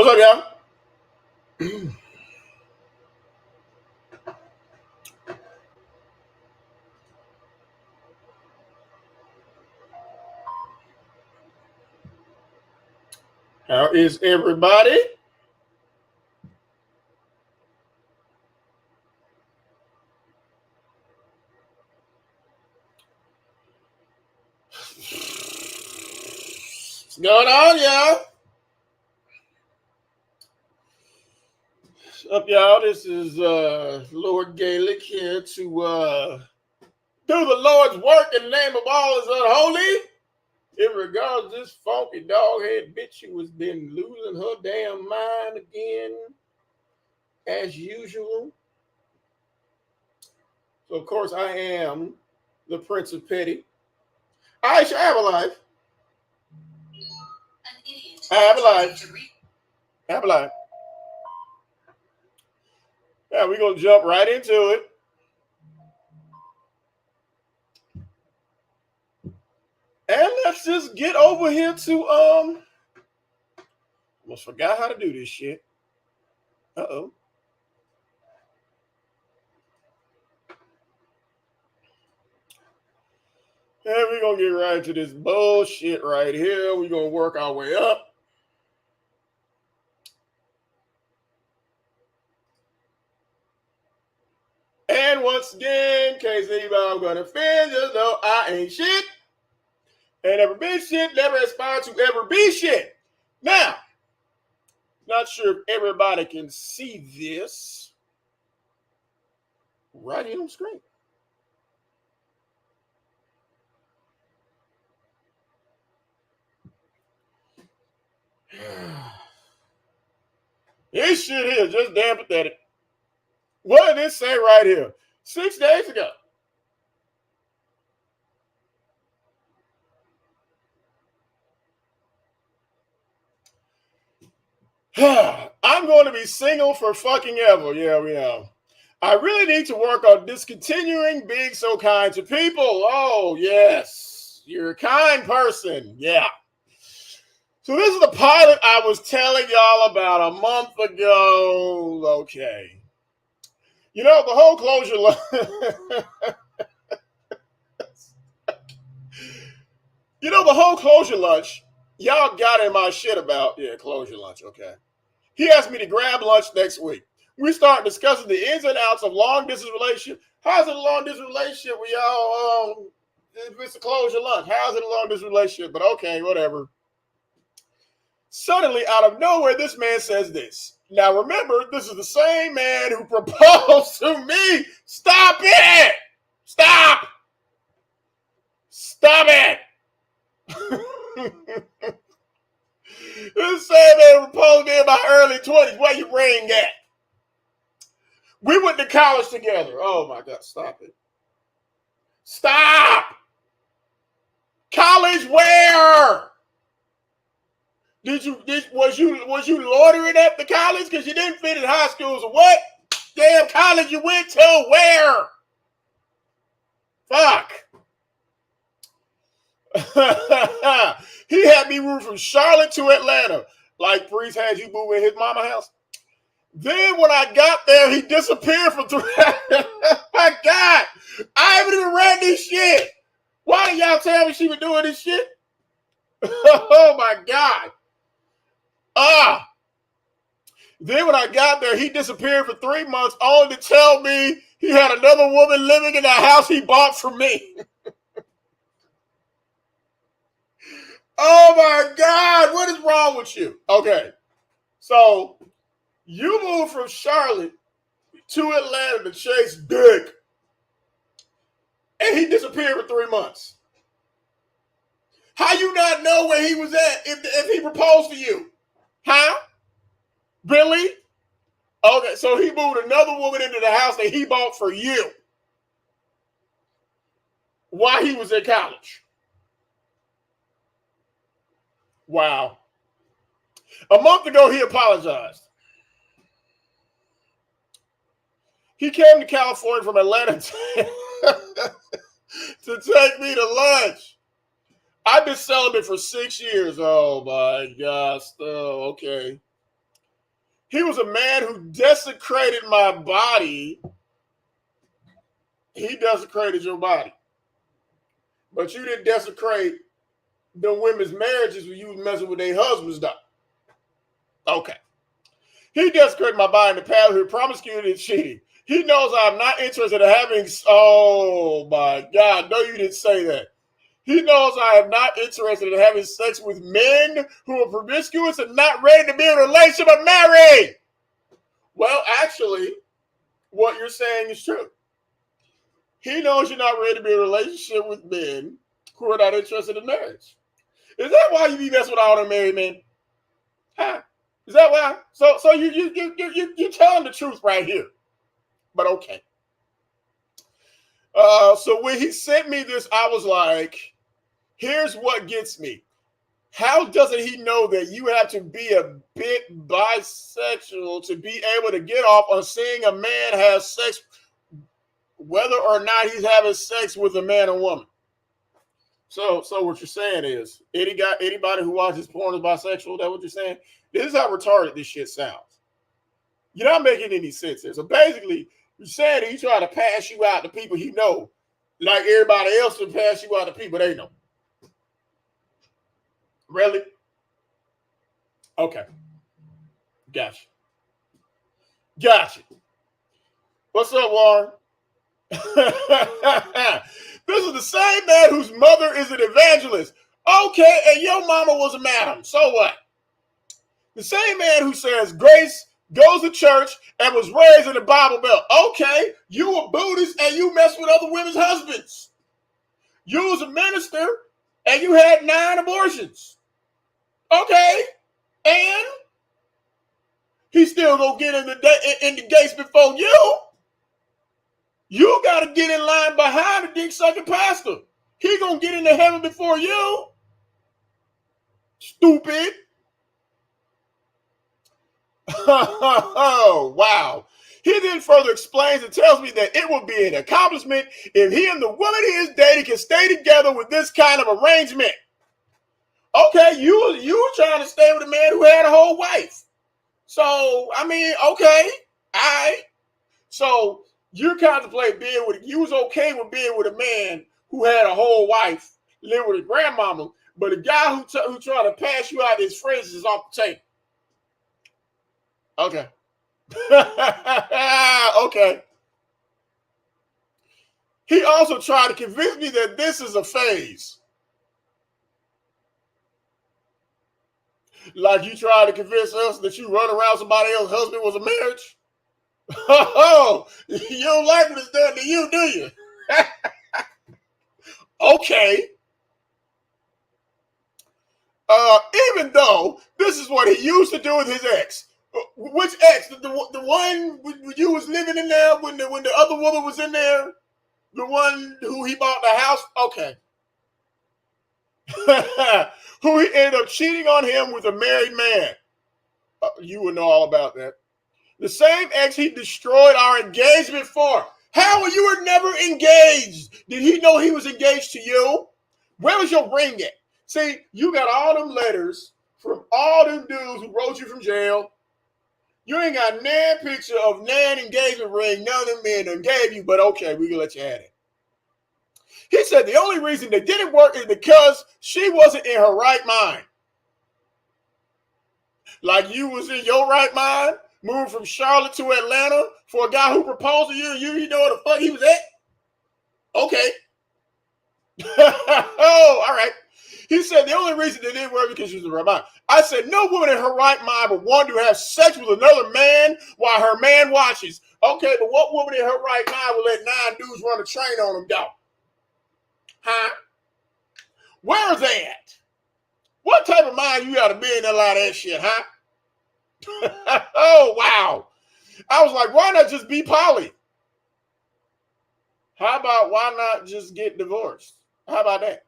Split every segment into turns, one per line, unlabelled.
What's up, y'all? How is everybody? What's going on, y'all? What's up, y'all? This is Lord Gaelic here to do the Lord's work in the name of all is unholy. In regards to this funky dog-head bitch who has been losing her damn mind again, as usual. So, of course, I am the Prince of Petty. I have a life. I have a life. I have a life. Yeah, we're going to jump right into it. And let's just get over here to almost forgot how to do this shit. Uh-oh. And we're gonna get right into this bullshit right here. We're gonna work our way up. And once again, in case anybody gonna offend, just know I ain't shit. Ain't ever been shit, never aspired to ever be shit. Now, not sure if everybody can see this right here on the screen. This shit here is just damn pathetic. What did it say right here? 6 days ago. I'm going to be single for fucking ever. Yeah, we are. I really need to work on discontinuing being so kind to people. Oh, yes. You're a kind person. Yeah. So this is the pilot I was telling y'all about a month ago. Okay. You know, the whole closure lunch, y'all got in my shit about, closure lunch, okay. He asked me to grab lunch next week. We start discussing the ins and outs of long distance relationship. How's it a long distance relationship with y'all? If it's a closure lunch, how's it a long distance relationship? But okay, whatever. Suddenly, out of nowhere, this man says this. Now, remember, this is the same man who proposed to me. Stop it! Stop! Stop it! This same man proposed to me in my early 20s. Where you ring at? We went to college together. Oh my God, stop it. Stop! College where? Was you loitering at the college because you didn't finish high school? So what damn college you went to? Where? Fuck. He had me move from Charlotte to Atlanta, like Priest had you move in his mama house. Then when I got there, he disappeared for 3 My God, I haven't even read this shit. Why did y'all tell me she was doing this shit? Oh my God. Then when I got there, he disappeared for 3 months, only to tell me he had another woman living in the house he bought from me. Oh my God, what is wrong with you? Okay, so you moved from Charlotte to Atlanta to chase dick, and he disappeared for 3 months. How you not know where he was at if he proposed to you? Huh? Really? Okay, so he moved another woman into the house that he bought for you while he was in college. Wow. A month ago, he apologized. He came to California from Atlanta to take me to lunch. I've been celibate for 6 years. Oh, my gosh. Oh, okay. He was a man who desecrated my body. He desecrated your body. But you didn't desecrate the women's marriages when you was messing with their husbands, though. Okay. He desecrated my body in the path of promiscuity and cheating. He knows I'm not interested in having... Oh, my God. No, you didn't say that. He knows I am not interested in having sex with men who are promiscuous and not ready to be in a relationship or married. Well, actually, what you're saying is true. He knows you're not ready to be in a relationship with men who are not interested in marriage. Is that why you be messing with all the married men? Huh? Is that why? So you're telling the truth right here. But okay. So when he sent me this, I was like, here's what gets me. How doesn't he know that you have to be a bit bisexual to be able to get off on seeing a man have sex, whether or not he's having sex with a man or woman? So what you're saying is, anybody who watches porn is bisexual? Is that what you're saying? This is how retarded this shit sounds. You're not making any sense here. So basically, you're saying that he's trying to pass you out to people he know, like everybody else would pass you out to people they know. Really? Okay. Gotcha. What's up, Warren? This is the same man whose mother is an evangelist. Okay, and your mama was a madam. So what? The same man who says Grace goes to church and was raised in the Bible Belt. Okay, you a Buddhist and you mess with other women's husbands. You was a minister and you had 9 abortions. Okay, and he still gonna get in the gates before you. You got to get in line behind the dick sucking pastor. He gonna get into heaven before you. Stupid. Oh, wow. He then further explains and tells me that it will be an accomplishment if he and the woman he is dating can stay together with this kind of arrangement. Okay, you were trying to stay with a man who had a whole wife. So, I mean, okay, all right. So, you contemplate being with, you was okay with being with a man who had a whole wife, lived with his grandmama, but a guy who tried to pass you out his friends is off the table. Okay. Okay. He also tried to convince me that this is a phase. Like you tried to convince us that you run around somebody else's husband was a marriage. Oh, you don't like what it's done to you, do you? Okay. Even though this is what he used to do with his ex. Which ex? The one when you was living in there when the other woman was in there? The one who he bought the house? Okay. Who he ended up cheating on him with a married man. You would know all about that. The same ex he destroyed our engagement for. How were you were never engaged? Did he know he was engaged to you? Where was your ring at? See, you got all them letters from all them dudes who wrote you from jail. You ain't got nan picture of nan engagement ring none of them men done gave you, but okay, we can let you have it. He said the only reason they didn't work is because she wasn't in her right mind. Like you was in your right mind, moved from Charlotte to Atlanta for a guy who proposed to you and you know where the fuck he was at? Okay. Oh, all right. He said the only reason they didn't work because she was in her right mind. I said no woman in her right mind would want to have sex with another man while her man watches. Okay, but what woman in her right mind would let 9 dudes run a train on them, dog? Huh? Where is they at? What type of mind you got to be in a lot of that shit, huh? Oh, wow. I was like, why not just be poly? How about why not just get divorced? How about that?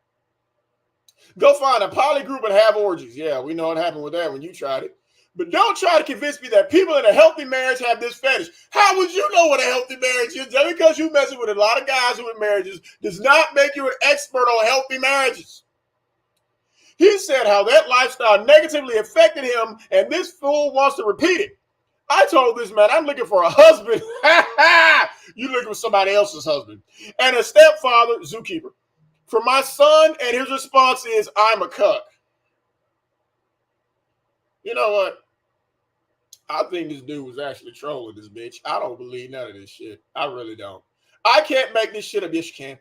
Go find a poly group and have orgies. Yeah, we know what happened with that when you tried it. But don't try to convince me that people in a healthy marriage have this fetish. How would you know what a healthy marriage is? Just because you're messing with a lot of guys who are in marriages does not make you an expert on healthy marriages. He said how that lifestyle negatively affected him, and this fool wants to repeat it. I told this man, I'm looking for a husband. You looking for somebody else's husband. And a stepfather, zookeeper, for my son, and his response is, I'm a cuck. You know what? I think this dude was actually trolling this bitch. I don't believe none of this shit. I really don't. I can't make this shit up. Yes, you can.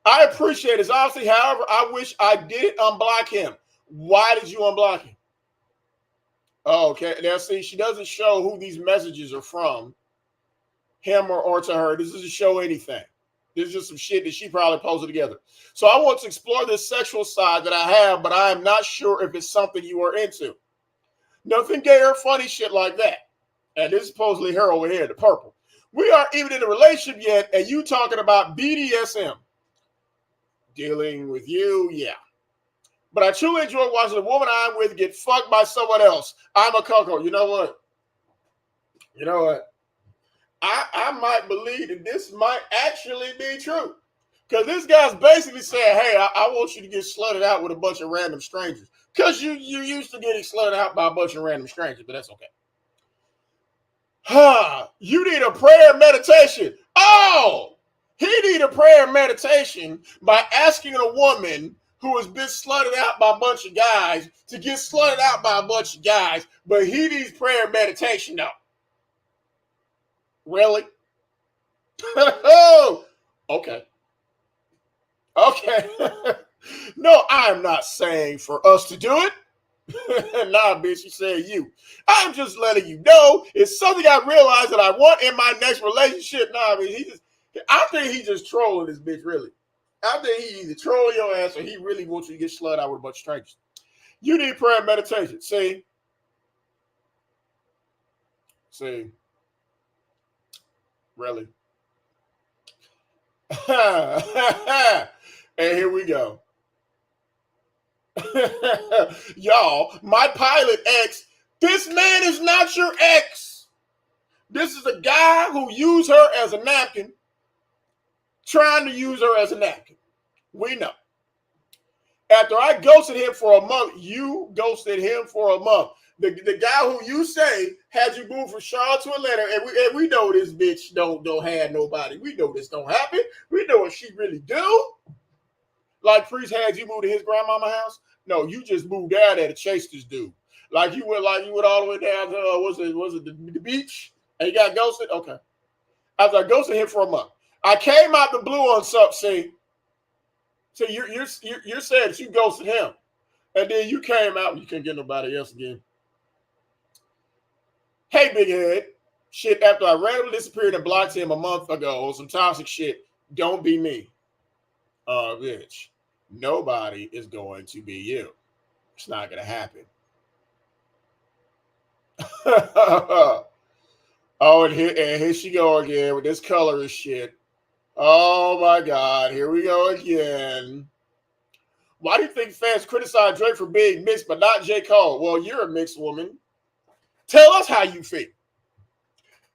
I appreciate his honesty. However, I wish I did unblock him. Why did you unblock him? Oh, okay. Now, see, she doesn't show who these messages are from, him or to her. This doesn't show anything. This is just some shit that she probably posted together. So I want to explore this sexual side that I have, but I am not sure if it's something you are into. Nothing gay or funny shit like that. And this is supposedly her over here, the purple. We aren't even in a relationship yet, and you talking about BDSM. Dealing with you, yeah. But I truly enjoy watching the woman I'm with get fucked by someone else. I'm a cuckold. You know what? You know what? I might believe that this might actually be true. Because this guy's basically saying, hey, I want you to get slutted out with a bunch of random strangers. Because you used to getting slutted out by a bunch of random strangers, but that's okay. You need a prayer meditation. Oh, he need a prayer meditation by asking a woman who has been slutted out by a bunch of guys to get slutted out by a bunch of guys, but he needs prayer meditation though. Really? Oh, okay. Okay. No, I am not saying for us to do it. Nah, bitch, you said you. I'm just letting you know it's something I realize that I want in my next relationship. Nah, I mean, I think he just trolling this bitch, really. I think he either trolling your ass or he really wants you to get slutted out with a bunch of strangers. You need prayer and meditation. See? Really? And here we go. Y'all, my pilot ex, this man is not your ex. This is a guy who used her as a napkin, trying to use her as a napkin. We know. After I ghosted him for a month, you ghosted him for a month. The guy who you say had you move from Charlotte to Atlanta, and we know this bitch don't have nobody. We know this don't happen. We know what she really do. Like Priest had you move to his grandmama house. No, you just moved down there to chase this dude. Like you went all the way down to was it the beach and you got ghosted? Okay. After I ghosted him for a month, I came out the blue on something. See, you're saying that you ghosted him, and then you came out and you couldn't get nobody else again. Hey, big head. Shit, after I randomly disappeared and blocked him a month ago on some toxic shit, don't be me. Bitch, nobody is going to be you. It's not going to happen. Oh, and here she go again with this colorist shit. Oh my God, here we go again. Why do you think fans criticize Drake for being mixed but not J. Cole? Well, you're a mixed woman. Tell us how you feel.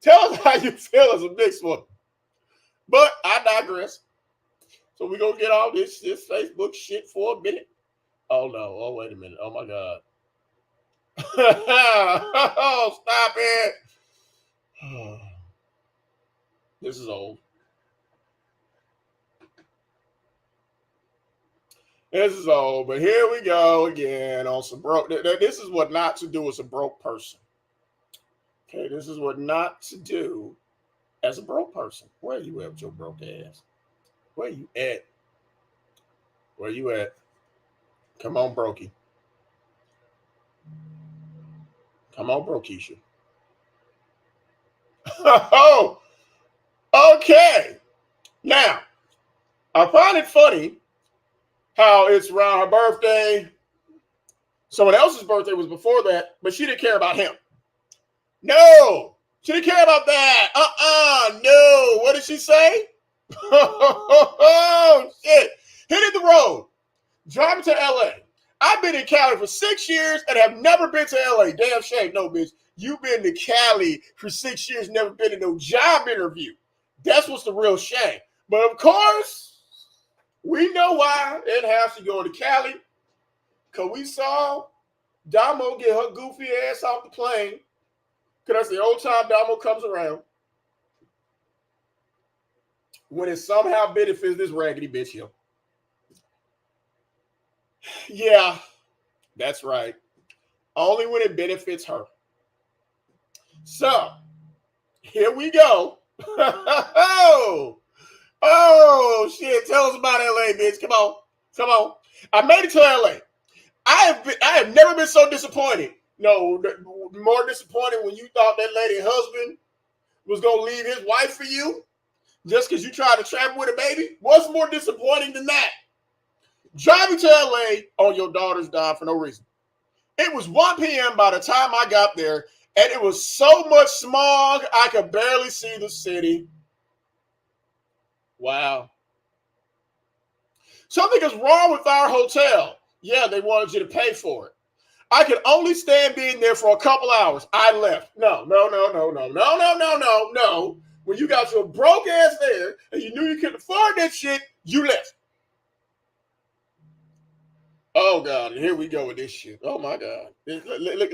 Tell us how you feel as a mixed woman. But I digress. So we're going to get all this Facebook shit for a minute. Oh, no. Oh, wait a minute. Oh, my God. Oh, stop it. This is old. This is old, but here we go again on some broke. This is what not to do as a broke person. Okay, this is what not to do as a broke person. Where you at with your broke ass? Where you at? Where you at? Come on, brokey. Come on, brokeisha. Oh, okay. Now, I find it funny how it's around her birthday. Someone else's birthday was before that, but she didn't care about him. No, she didn't care about that. No. What did she say? Oh, shit. Hitting the road. Driving to LA. I've been in Cali for 6 years and have never been to LA. Damn shame. No, bitch. You've been to Cali for 6 years, never been to no job interview. That's what's the real shame. But of course, we know why it has to go to Cali. Because we saw Damo get her goofy ass off the plane Because that's the old time Damo comes around when it somehow benefits this raggedy bitch here. Yeah, that's right. Only when it benefits her. So, here we go. Oh, shit. Tell us about LA, bitch. Come on. Come on. I made it to LA. I have never been so disappointed. No, more disappointed when you thought that lady husband was going to leave his wife for you just because you tried to trap with a baby. What's more disappointing than that? Driving to LA on your daughter's dime for no reason. It was 1 p.m. by the time I got there, and it was so much smog, I could barely see the city. Wow. Something is wrong with our hotel. Yeah, they wanted you to pay for it. I could only stand being there for a couple hours. I left. No. When you got your broke ass there and you knew you couldn't afford that shit, you left. Oh, God. Here we go with this shit. Oh, my God. Look.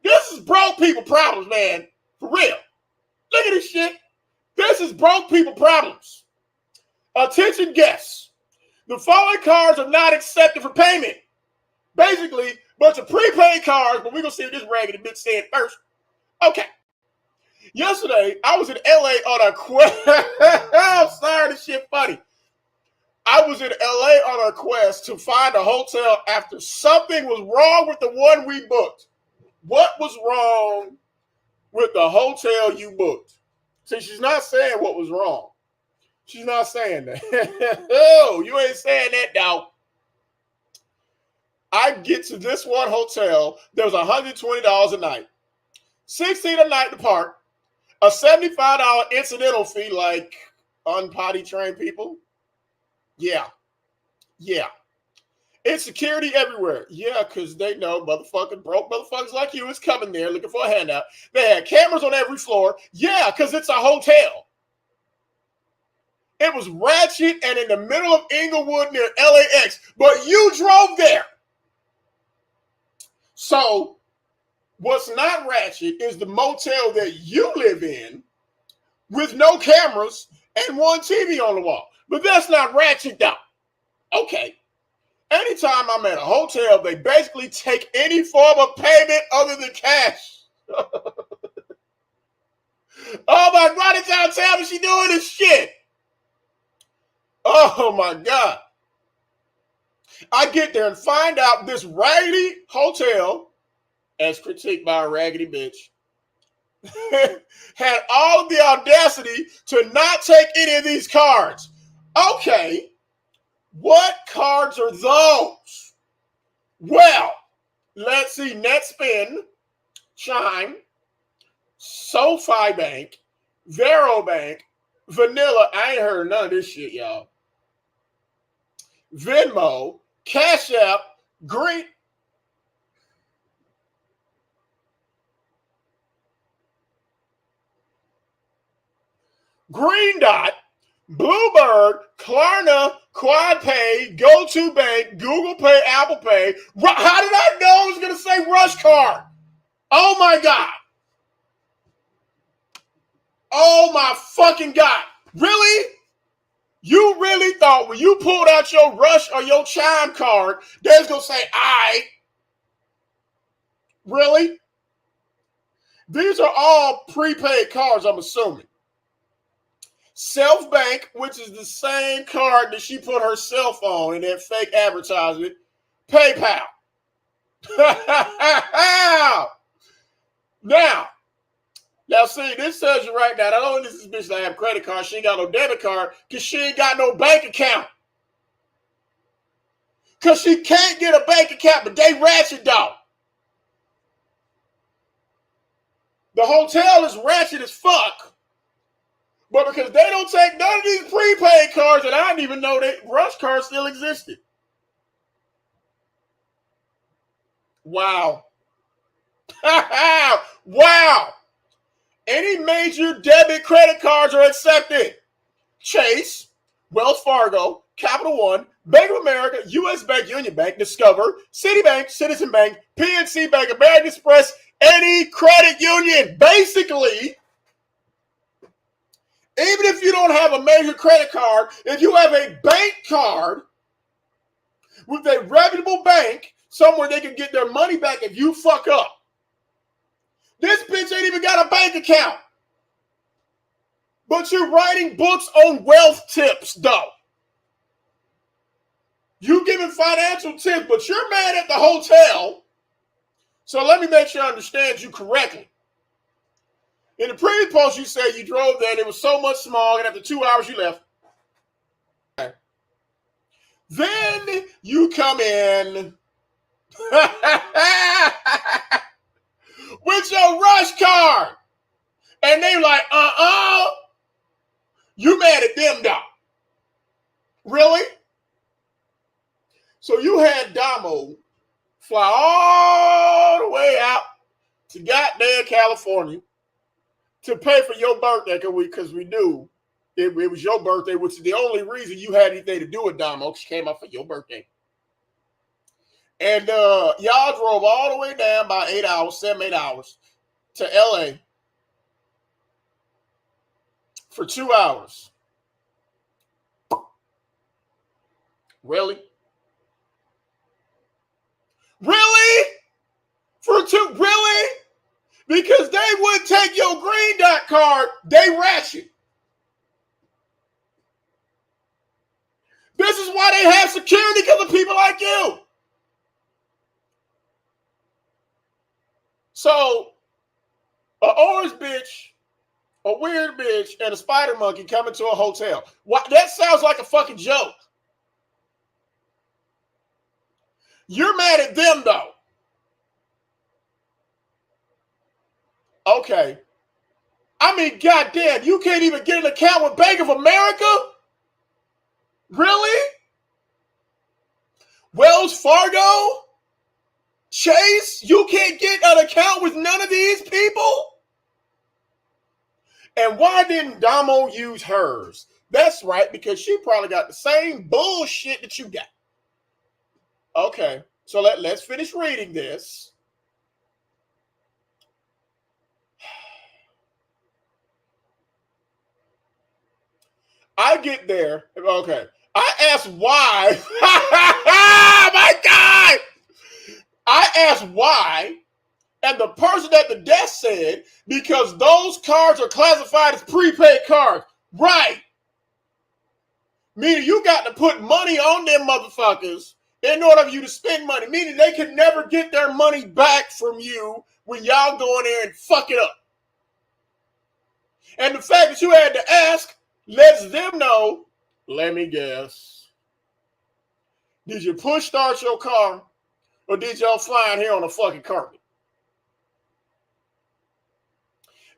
This is broke people problems, man. For real. Look at this shit. This is broke people problems. Attention guests. The following cards are not accepted for payment. Basically, a bunch of prepaid cards, but we're going to see what this raggedy bitch said first. Okay. Yesterday, I was in LA on a quest. I'm sorry, this shit funny. I was in LA on a quest to find a hotel after something was wrong with the one we booked. What was wrong with the hotel you booked? See, she's not saying what was wrong. She's not saying that. Oh, you ain't saying that, dog. I get to this one hotel. There was $120 a night, $16 a night to park, a $75 incidental fee like unpotty trained people. Yeah. It's security everywhere. Yeah, because they know motherfucking broke motherfuckers like you is coming there looking for a handout. They had cameras on every floor. Yeah, because it's a hotel. It was ratchet and in the middle of Inglewood near LAX, but you drove there. So what's not ratchet is the motel that you live in with no cameras and one TV on the wall. But that's not ratchet though. Okay. Anytime I'm at a hotel, they basically take any form of payment other than cash. Oh my God, it's out of town and she doing this shit. Oh my God. I get there and find out this raggedy hotel, as critiqued by a raggedy bitch, had all of the audacity to not take any of these cards. Okay, what cards are those? Well, let's see. Netspin, Chime, SoFi Bank, Vero Bank, Vanilla. I ain't heard none of this shit, y'all. Venmo, Cash App, Green Dot, Bluebird, Klarna, QuadPay, GoToBank, Google Pay, Apple Pay. How did I know it was going to say Rush Card? Oh my God. Oh my fucking God. Really? You really thought when you pulled out your Rush or your Chime card, they was going to say, I. Really? These are all prepaid cards, I'm assuming. Self Bank, which is the same card that she put herself on in that fake advertisement. PayPal. Now, see, this tells you right now, not only does this bitch not have a credit card, she ain't got no debit card because she ain't got no bank account. Because she can't get a bank account, but they ratchet, dog. The hotel is ratchet as fuck. But because they don't take none of these prepaid cards, and I didn't even know that Rush cards still existed. Wow. Wow. Any major debit credit cards are accepted. Chase, Wells Fargo, Capital One, Bank of America, U.S. Bank, Union Bank, Discover, Citibank, Citizen Bank, PNC Bank, American Express, any credit union. Basically, even if you don't have a major credit card, if you have a bank card with a reputable bank, somewhere they can get their money back if you fuck up. This bitch ain't even got a bank account. But you're writing books on wealth tips, though. You giving financial tips, but you're mad at the hotel. So let me make sure I understand you correctly. In the previous post, you said you drove there and it was so much smog, and after 2 hours, you left. Okay. Then you come in with your rush card. And they like, you mad at them, dog. Really? So you had Damo fly all the way out to goddamn California to pay for your birthday, because we knew it was your birthday, which is the only reason you had anything to do with Damo, because she came out for your birthday. And y'all drove all the way down by 7, 8 hours to LA for 2 hours. Really? Really? Really? Because they would take your green dot card, they ratchet. This is why they have security, because of people like you. So, an orange bitch, a weird bitch, and a spider monkey come into a hotel. What? That sounds like a fucking joke. You're mad at them, though. Okay. I mean, goddamn, you can't even get an account with Bank of America? Really? Wells Fargo? Chase? You can't get an account with none of these people? And why didn't Damo use hers? That's right, because she probably got the same bullshit that you got. Okay, so let's finish reading this. I get there. Okay. I asked why. My God! I asked why, and the person at the desk said, because those cards are classified as prepaid cards. Right. Meaning you got to put money on them motherfuckers in order for you to spend money. Meaning they can never get their money back from you when y'all go in there and fuck it up. And the fact that you had to ask lets them know, let me guess. Did you push start your car, or did y'all fly in here on a fucking carpet?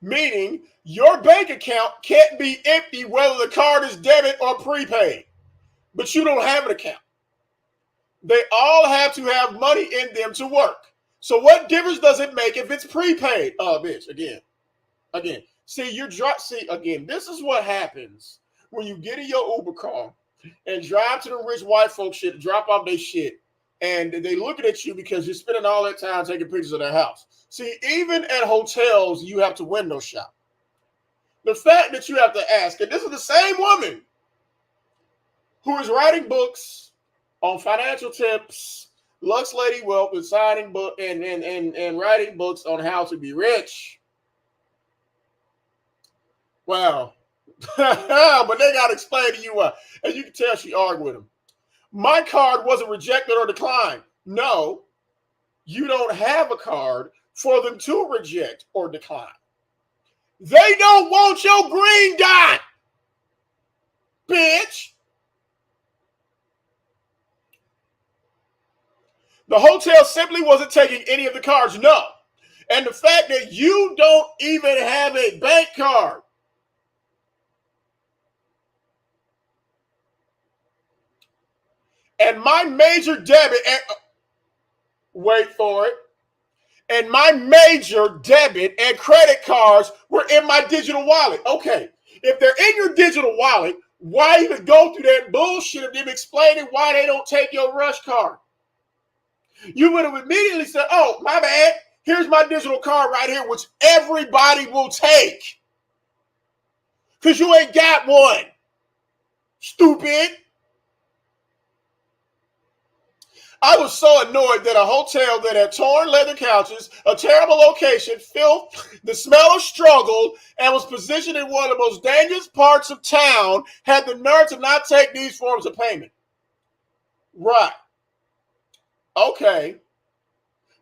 Meaning your bank account can't be empty whether the card is debit or prepaid. But you don't have an account. They all have to have money in them to work. So what difference does it make if it's prepaid? Oh, bitch, again. See, again, this is what happens when you get in your Uber car and drive to the rich white folks shit, drop off their shit, and they looking at you because you're spending all that time taking pictures of their house. See, even at hotels, you have to window shop. The fact that you have to ask, and this is the same woman who is writing books on financial tips, Lux Lady Wealth, and signing book and writing books on how to be rich. Wow. But they got to explain to you why. And you can tell she argued with him. My card wasn't rejected or declined. No, you don't have a card for them to reject or decline. They don't want your green dot, bitch. The hotel simply wasn't taking any of the cards, no. And the fact that you don't even have a bank card. And my major debit, wait for it, and my major debit and credit cards were in my digital wallet. Okay, if they're in your digital wallet, Why even go through that bullshit of them explaining why they don't take your rush card? You would have immediately said, oh, my bad. Here's my digital card right here, which everybody will take. Because you ain't got one. Stupid. I was so annoyed that a hotel that had torn leather couches, a terrible location, filth, the smell of struggle, and was positioned in one of the most dangerous parts of town had the nerve to not take these forms of payment. Right. Okay.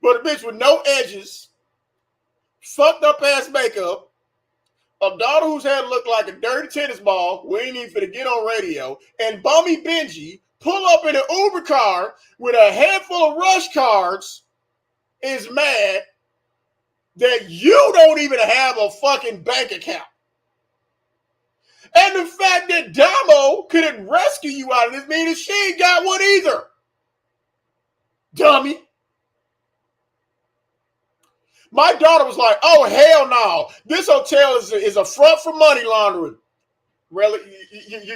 But a bitch with no edges, fucked up ass makeup, a daughter whose head looked like a dirty tennis ball, we ain't even finna get on radio, and bummy Benji pull up in an Uber car with a handful of rush cards is mad that you don't even have a fucking bank account. And the fact that Damo couldn't rescue you out of this means she ain't got one either. Dummy. My daughter was like, oh, hell no. This hotel is a front for money laundering. Really?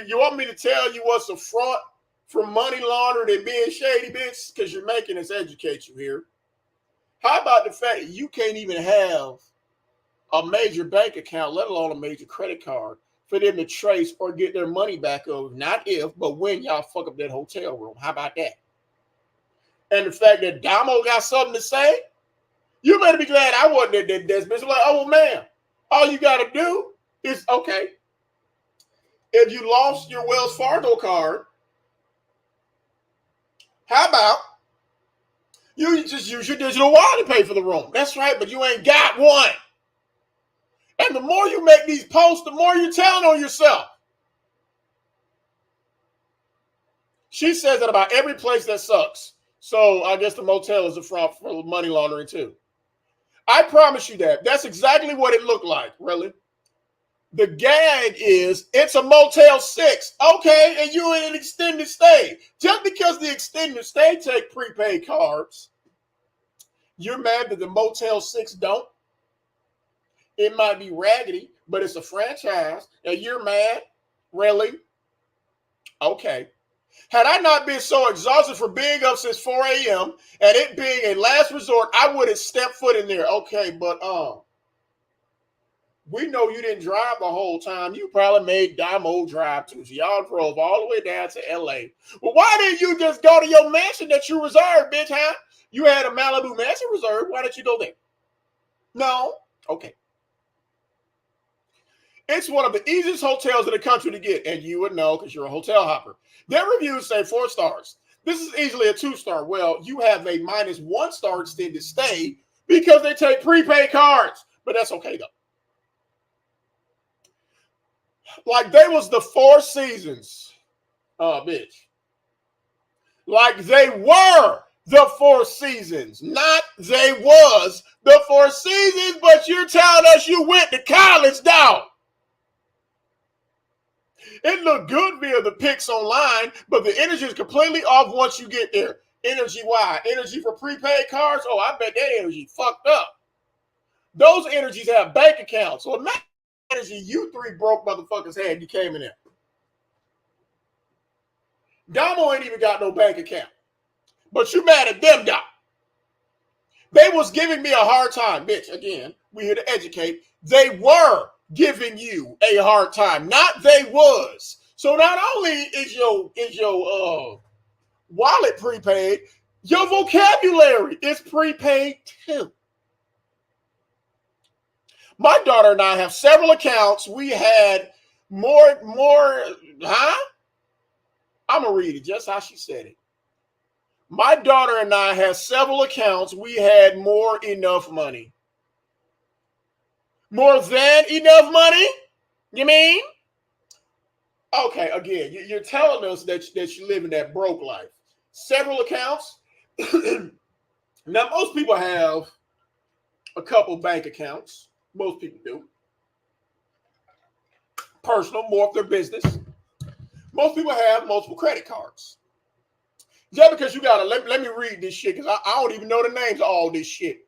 You want me to tell you what's a front for money laundering and being shady, bitch? Because you're making us educate you here. How about the fact that you can't even have a major bank account, let alone a major credit card, for them to trace or get their money back over? Not if, but when y'all fuck up that hotel room. How about that? And the fact that Damo got something to say, you better be glad I wasn't at that desk, bitch. I'm like, oh, man, all you got to do is, okay, if you lost your Wells Fargo card, how about you just use your digital wallet to pay for the room? That's right, but you ain't got one. And the more you make these posts, the more you're telling on yourself. She says that about every place that sucks. So I guess the motel is a front for money laundering too. I promise you that. That's exactly what it looked like, really. The gag is, it's a Motel 6. Okay, and you in an extended stay. Just because the extended stay take prepaid cards, you're mad that the Motel 6 don't? It might be raggedy, but it's a franchise, and you're mad? Really? Okay. Had I not been so exhausted for being up since 4 a.m. and it being a last resort, I would have stepped foot in there. Okay, but we know you didn't drive the whole time. You probably made Damo drive too. So y'all drove all the way down to L.A. Well, why didn't you just go to your mansion that you reserved, bitch, huh? You had a Malibu mansion reserved. Why didn't you go there? No? Okay. It's one of the easiest hotels in the country to get, and you would know because you're a hotel hopper. Their reviews say 4 stars. This is easily a 2-star. Well, you have a -1 star extended stay because they take prepaid cards, but that's okay though. Like they was the Four Seasons, bitch. Like they were the Four Seasons, not they was the Four Seasons. But you're telling us you went to college, dog. It looked good via the pics online, but the energy is completely off once you get there. Energy-wise, energy for prepaid cards. Oh, I bet that energy fucked up. Those energies have bank accounts. So imagine the energy you 3 broke motherfuckers had. You came in there. Damo ain't even got no bank account, but you mad at them, dog. They was giving me a hard time, bitch. Again, we here to educate. They were giving you a hard time, not they was. So not only is your wallet prepaid, your vocabulary is prepaid too. My daughter and I have several accounts. We had more, huh? I'm gonna read it just how she said it. My daughter and I have several accounts. We had more enough money. More than enough money? You mean? Okay, again, you're telling us that you live in that broke life. Several accounts. Now, most people have a couple bank accounts. Most people do. Personal, more of their business. Most people have multiple credit cards. Just because you got to, let me read this shit because I don't even know the names of all this shit.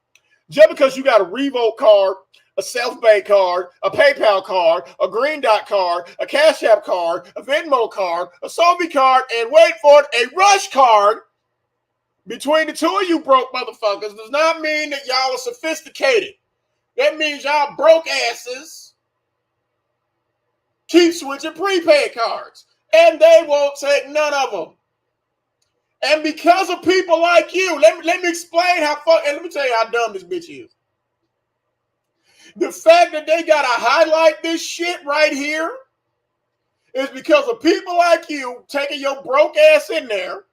Just because you got a Revoke card, a self-pay card, a PayPal card, a Green Dot card, a Cash App card, a Venmo card, a Sobe card, and wait for it, a Rush card between the two of you broke motherfuckers does not mean that y'all are sophisticated. That means y'all broke asses keep switching prepaid cards, and they won't take none of them. And because of people like you, let me explain and let me tell you how dumb this bitch is. The fact that they gotta highlight this shit right here is because of people like you taking your broke ass in there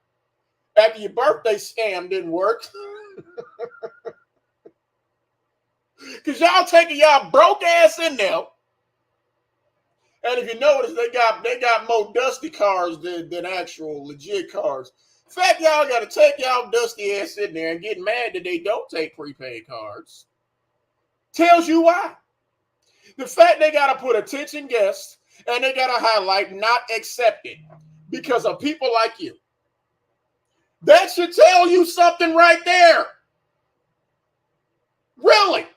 after your birthday scam didn't work. Because y'all taking y'all broke ass in there. And if you notice, they got more dusty cars than actual legit cars. In fact, y'all got to take y'all dusty ass in there and get mad that they don't take prepaid cards. Tells you why. The fact they got to put attention guests and they got to highlight not accepted because of people like you. That should tell you something right there. Really.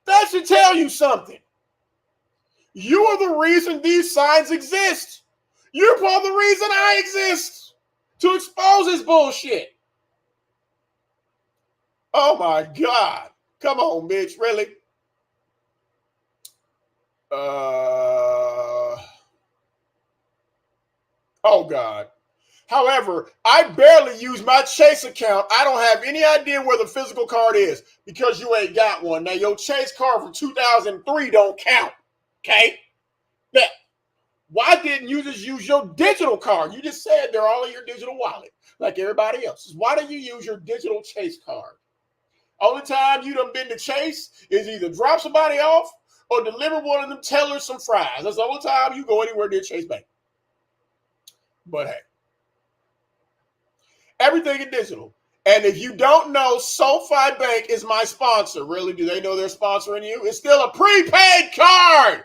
That should tell you something. You are the reason these signs exist. You're part of the reason I exist. To expose this bullshit. Oh my God. Come on, bitch. Really? Oh God. However, I barely use my Chase account. I don't have any idea where the physical card is because you ain't got one. Now, your Chase card from 2003 don't count. Okay? Now, why didn't you just use your digital card? You just said they're all in your digital wallet like everybody else's. Why don't you use your digital Chase card? Only time you done been to Chase is either drop somebody off or deliver one of them tellers some fries. That's the only time you go anywhere near Chase Bank. But hey, everything is digital. And if you don't know, SoFi Bank is my sponsor. Really? Do they know they're sponsoring you? It's still a prepaid card.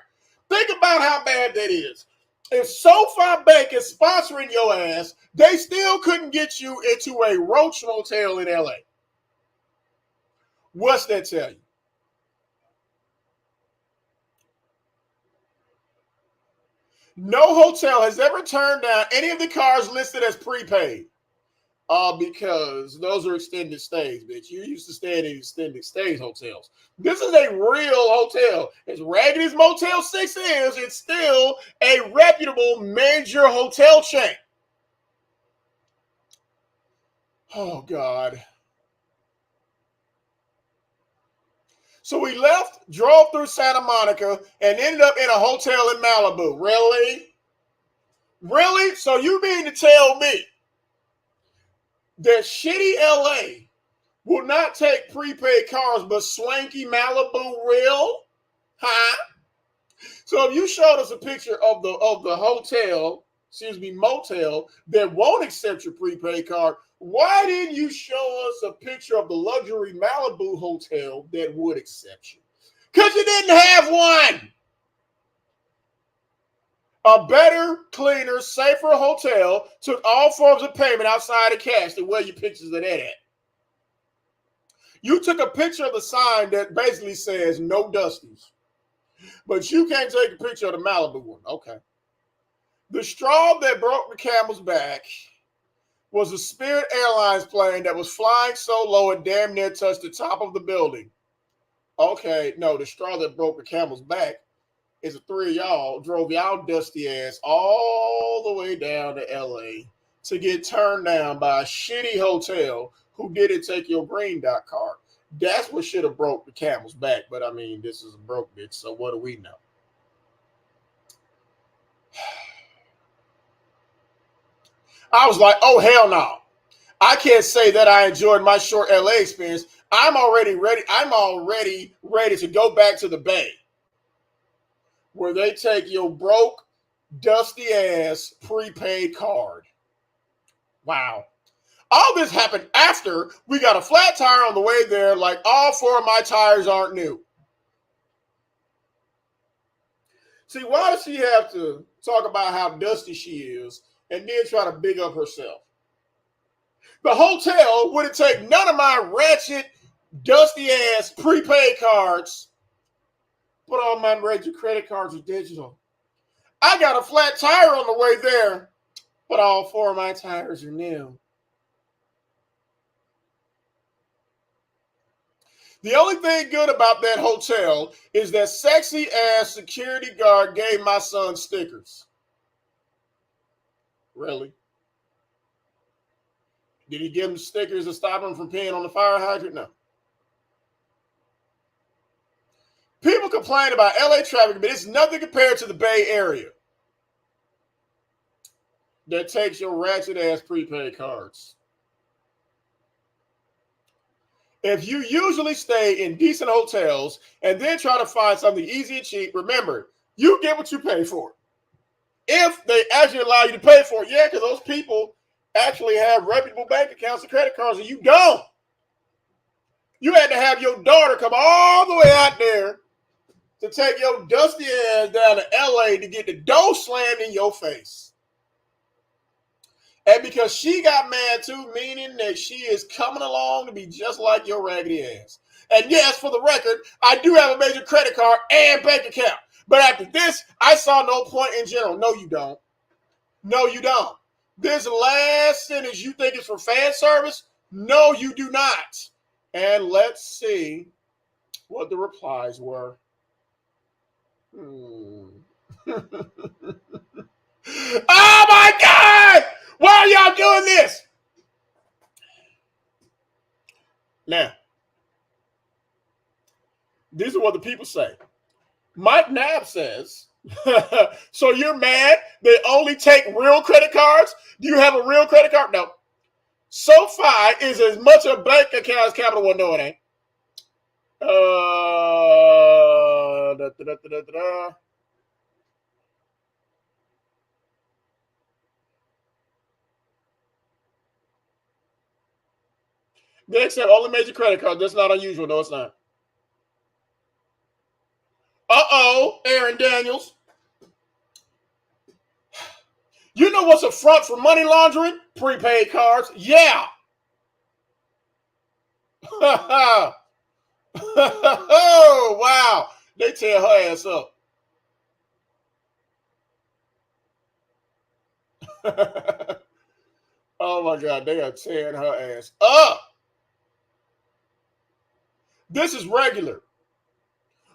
Think about how bad that is. If SoFi Bank is sponsoring your ass, they still couldn't get you into a Roach Motel in LA. What's that tell you? No hotel has ever turned down any of the cars listed as prepaid. Because those are extended stays, bitch. You used to stay in extended stays hotels. This is a real hotel. As ragged as Motel 6 is, it's still a reputable major hotel chain. Oh, God. So we left, drove through Santa Monica, and ended up in a hotel in Malibu. Really? Really? So you mean to tell me that shitty LA will not take prepaid cars, but swanky Malibu will? Huh? So if you showed us a picture of the hotel, motel, that won't accept your prepaid card, why didn't you show us a picture of the luxury Malibu hotel that would accept you? Because you didn't have one. A better, cleaner, safer hotel took all forms of payment outside of cash. And where your pictures of that at? You took a picture of the sign that basically says no Dusties. But you can't take a picture of the Malibu one. Okay. The straw that broke the camel's back was a Spirit Airlines plane that was flying so low it damn near touched the top of the building. Okay, no, the straw that broke the camel's back is the three of y'all drove y'all dusty ass all the way down to LA to get turned down by a shitty hotel who didn't take your Green Dot card. That's what should have broke the camel's back. But I mean, this is a broke bitch, so what do we know? I was like, oh, hell no. I can't say that I enjoyed my short LA experience. I'm already ready to go back to the Bay, where they take your broke, dusty ass prepaid card. Wow. All this happened after we got a flat tire on the way there, like all four of my tires aren't new. See, why does she have to talk about how dusty she is and then try to big up herself? The hotel wouldn't take none of my ratchet, dusty ass prepaid cards but all my major credit cards are digital. I got a flat tire on the way there, but all 4 of my tires are new. The only thing good about that hotel is that sexy ass security guard gave my son stickers. Really? Did he give him stickers to stop him from peeing on the fire hydrant? No. People complain about LA traffic, but it's nothing compared to the Bay Area that takes your ratchet ass prepaid cards. If you usually stay in decent hotels and then try to find something easy and cheap, remember, you get what you pay for. If they actually allow you to pay for it, yeah, because those people actually have reputable bank accounts and credit cards, and you don't. You had to have your daughter come all the way out there to take your dusty ass down to LA to get the door slammed in your face. And because she got mad too, meaning that she is coming along to be just like your raggedy ass. And yes, for the record, I do have a major credit card and bank account. But after this, I saw no point in general. No, you don't. No, you don't. This last sentence you think is for fan service? No, you do not. And let's see what the replies were. Oh my God! Why are y'all doing this? Now, these are what the people say. Mike Knapp says, so you're mad they only take real credit cards? Do you have a real credit card? No. SoFi is as much a bank account as Capital One. No, it ain't. They accept all the major credit cards. That's not unusual. No, it's not. Uh-oh, Aaron Daniels. You know what's a front for money laundering? Prepaid cards. Yeah. Oh, wow. They tear her ass up. Oh, my God. They are tearing her ass up. This is regular.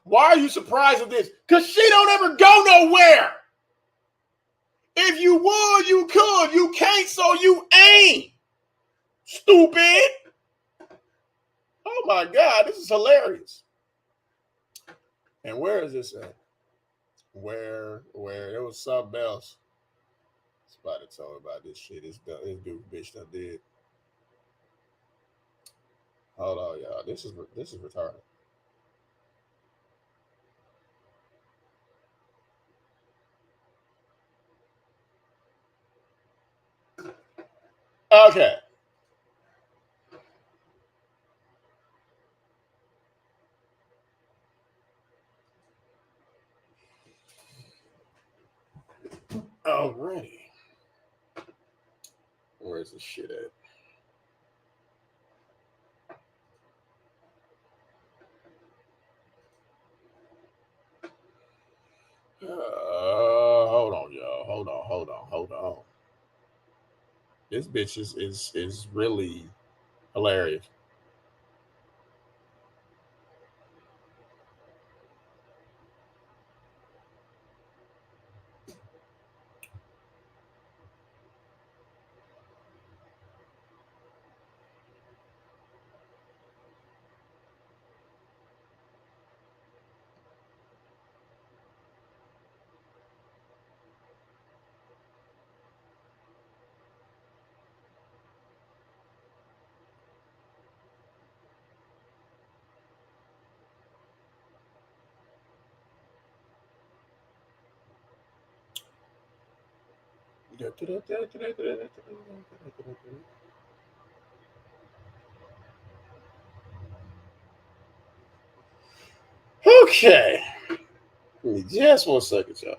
Why are you surprised at this? Because she don't ever go nowhere. If you would, you could. You can't, so you ain't. Stupid. Oh, my God. This is hilarious. And where is this at? Where? There was something else. Somebody told me about this shit. This dude bitch done did. Hold on, y'all. This is retarded. Okay. Alrighty. Where's this shit at? Hold on, y'all. Hold on. This bitch is really hilarious. Okay. Give me just 1 second, y'all.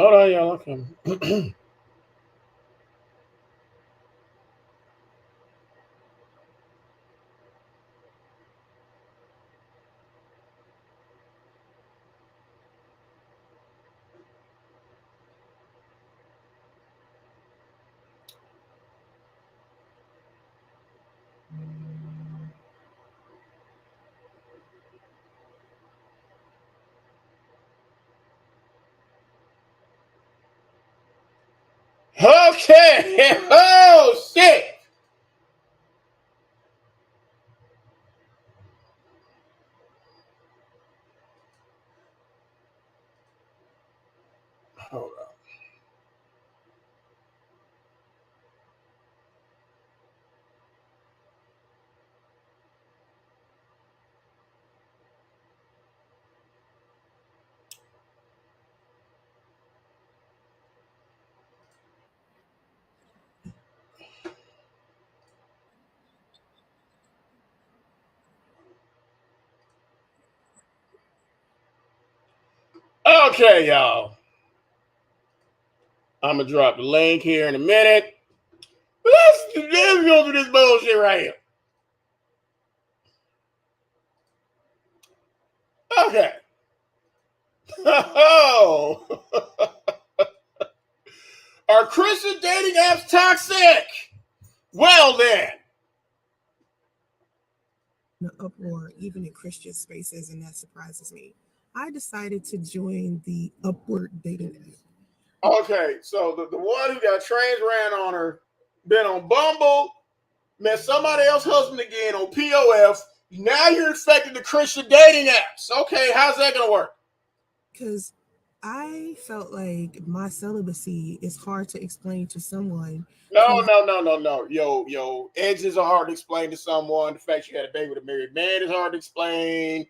Hold on, y'all. Okay. Okay. Oh shit. Hold on. Okay, y'all. I'm gonna drop the link here in a minute. Let's go through this bullshit right here. Okay. Oh. Are Christian dating apps toxic? Well then.
The uproar, even in Christian spaces, and that surprises me. I decided to join the Upward dating app.
Okay, so the one who got trains ran on her, been on Bumble, met somebody else's husband again on POF. Now you're infecting the Christian dating apps. Okay, how's that gonna work?
Because I felt like my celibacy is hard to explain to someone.
No. Yo, edges are hard to explain to someone. The fact you had a baby with a married man is hard to explain.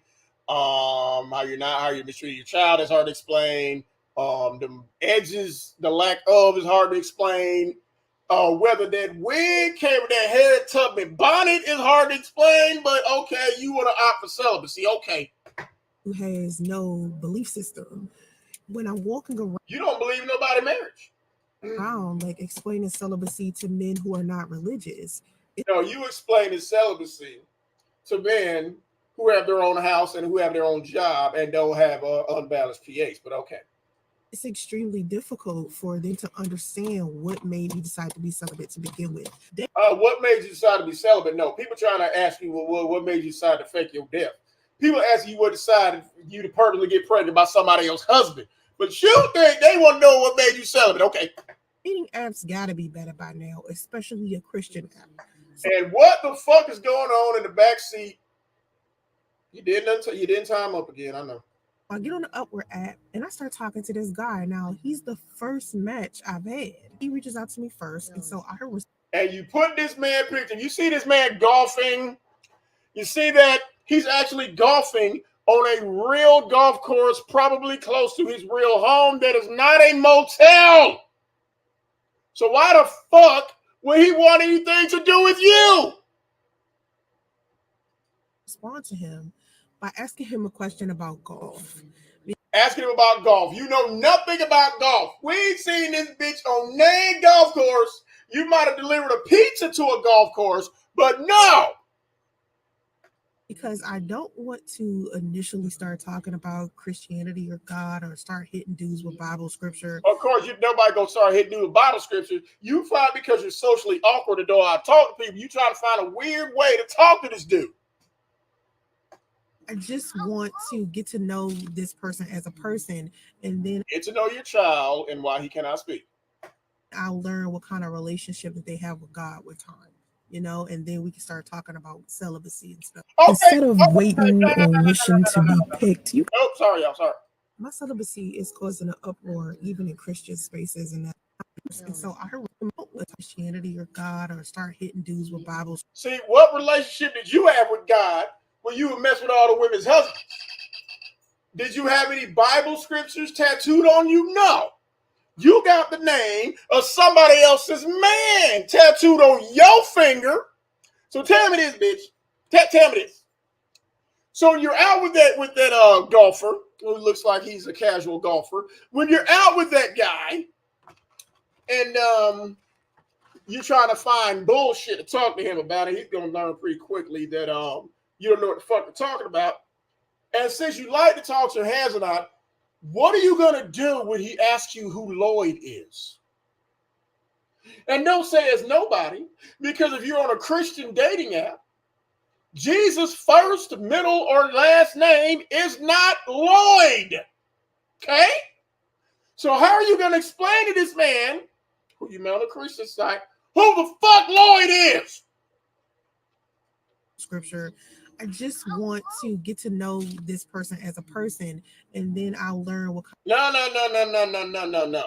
How you're mistreating your child is hard to explain. The edges, the lack of is hard to explain. Whether that wig came with that Harriet Tubman bonnet is hard to explain, but okay, you want to opt for celibacy. Okay.
Who has no belief system. When I'm walking around,
you don't believe nobody marriage.
Like explaining celibacy to men who are not religious.
No, you explaining celibacy to men who have their own house and who have their own job and don't have unbalanced pH, but okay.
It's extremely difficult for them to understand what made me decide to be celibate to begin with.
What made you decide to be celibate? No, people trying to ask you, well, what made you decide to fake your death? People ask you what decided you to purposely get pregnant by somebody else's husband. But you think they want to know what made you celibate. Okay.
Dating apps got to be better by now, especially a Christian app.
And what the fuck is going on in the back seat? You didn't time up again, I know.
I get on the Upward app and I start talking to this guy. Now, he's the first match I've had. He reaches out to me first, and so I heard.
And you put this man picture. You see this man golfing. You see that he's actually golfing on a real golf course, probably close to his real home. That is not a motel. So why the fuck would he want anything to do with you?
Respond to him by asking him a question about golf.
Asking him about golf. You know nothing about golf. We ain't seen this bitch on no golf course. You might have delivered a pizza to a golf course, but no.
Because I don't want to initially start talking about Christianity or God or start hitting dudes with Bible scripture.
Of course, nobody gonna start hitting dudes with Bible scripture. You find because you're socially awkward to know how to talk to people, you try to find a weird way to talk to this dude.
I just want to get to know this person as a person, and then
get to know your child and why he cannot speak.
I'll learn what kind of relationship that they have with God with time. And then we can start talking about celibacy and stuff. Okay. Instead of waiting or wishing to be picked,
sorry.
My celibacy is causing an uproar, even in Christian spaces, and so I heard with Christianity or God or start hitting dudes with Bibles.
See, what relationship did you have with God when you would mess with all the women's husbands? Did you have any Bible scriptures tattooed on you? No. You got the name of somebody else's man tattooed on your finger. So tell me this, bitch. Tell me this. So you're out with that golfer who looks like he's a casual golfer. When you're out with that guy, and you're trying to find bullshit to talk to him about it, he's gonna learn pretty quickly that you don't know what the fuck they're talking about. And since you like to talk to Hazanot, what are you gonna do when he asks you who Lloyd is? And don't say it's nobody, because if you're on a Christian dating app, Jesus' first, middle, or last name is not Lloyd. Okay? So how are you going to explain to this man, who you met on a Christian site, who the fuck Lloyd is?
Scripture. I just want to get to know this person as a person, and then I'll learn what.
No.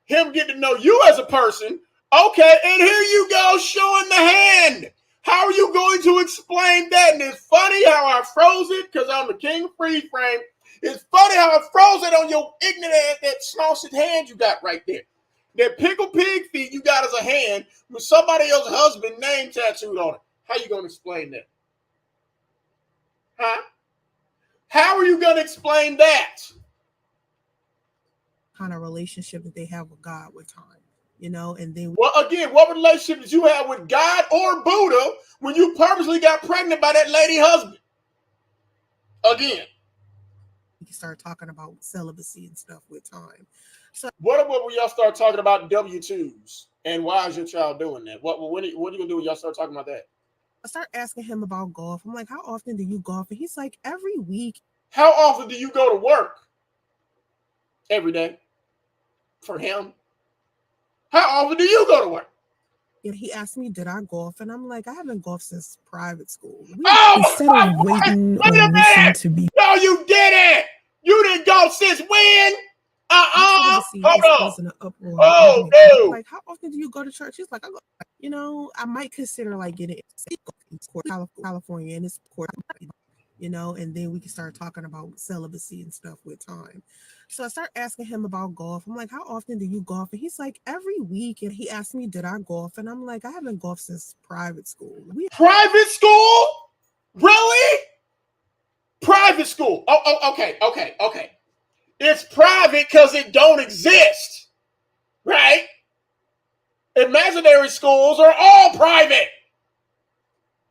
Him get to know you as a person. Okay, and here you go showing the hand. How are you going to explain that? And it's funny how I froze it, because I'm the king of freeze frame. It's funny how I froze it on your ignorant ass, that sausage hand you got right there. That pickle pig feet you got as a hand with somebody else's husband name tattooed on it. How you going to explain that? Huh? How are you going to explain that?
Kind of relationship that they have with God with time. You know, and then
well, again, what relationship did you have with God or Buddha when you purposely got pregnant by that lady husband? Again,
we can start talking about celibacy and stuff with time. So
what about when y'all start talking about W-2s and why is your child doing that? What are you gonna do when y'all start talking about that?
I start asking him about golf. I'm like, how often do you golf? And he's like, every week.
How often do you go to work? Every day. For him. How often do you go to work?
And he asked me, did I golf? And I'm like, I haven't golfed since private school.
Instead of waiting or wishing to be. No, you didn't. You didn't golf since when? Hold on. Oh, no.
Like, how often do you go to church? He's like, I go. You know, I might consider like getting California and it's court. You know, and then we can start talking about celibacy and stuff with time. So I start asking him about golf. I'm like, how often do you golf? And he's like, every week. And he asked me, did I golf? And I'm like, I haven't golfed since private school.
Private school? Really? Private school. Oh, okay. It's private because it don't exist. Right? Imaginary schools are all private.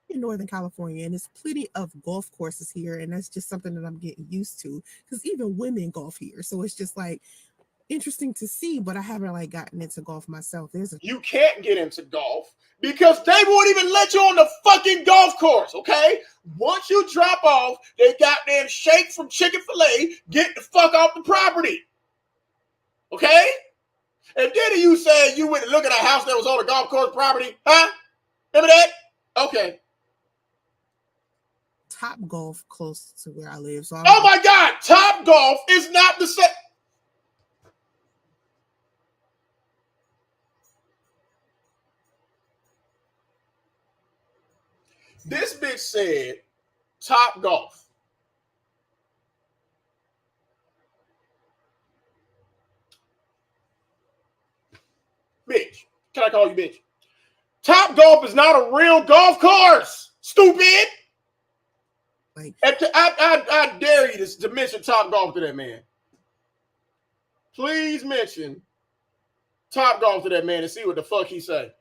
In Northern California, and there's plenty of golf courses here, and that's just something that I'm getting used to, because even women golf here, so it's just like interesting to see, but I haven't like gotten into golf myself.
You can't get into golf because they won't even let you on the fucking golf course. Okay, once you drop off, they goddamn shake from Chick-fil-A, get the fuck off the property. Okay, and then you said you went to look at a house that was on a golf course property, huh? Remember that? Okay.
Top Golf close to where I live. So
oh my God, Top Golf is not the same. This bitch said Top Golf. Bitch, can I call you bitch? Top Golf is not a real golf course. Stupid. Like, I dare you to mention Top Golf to that man. Please mention Top Golf to that man and see what the fuck he say.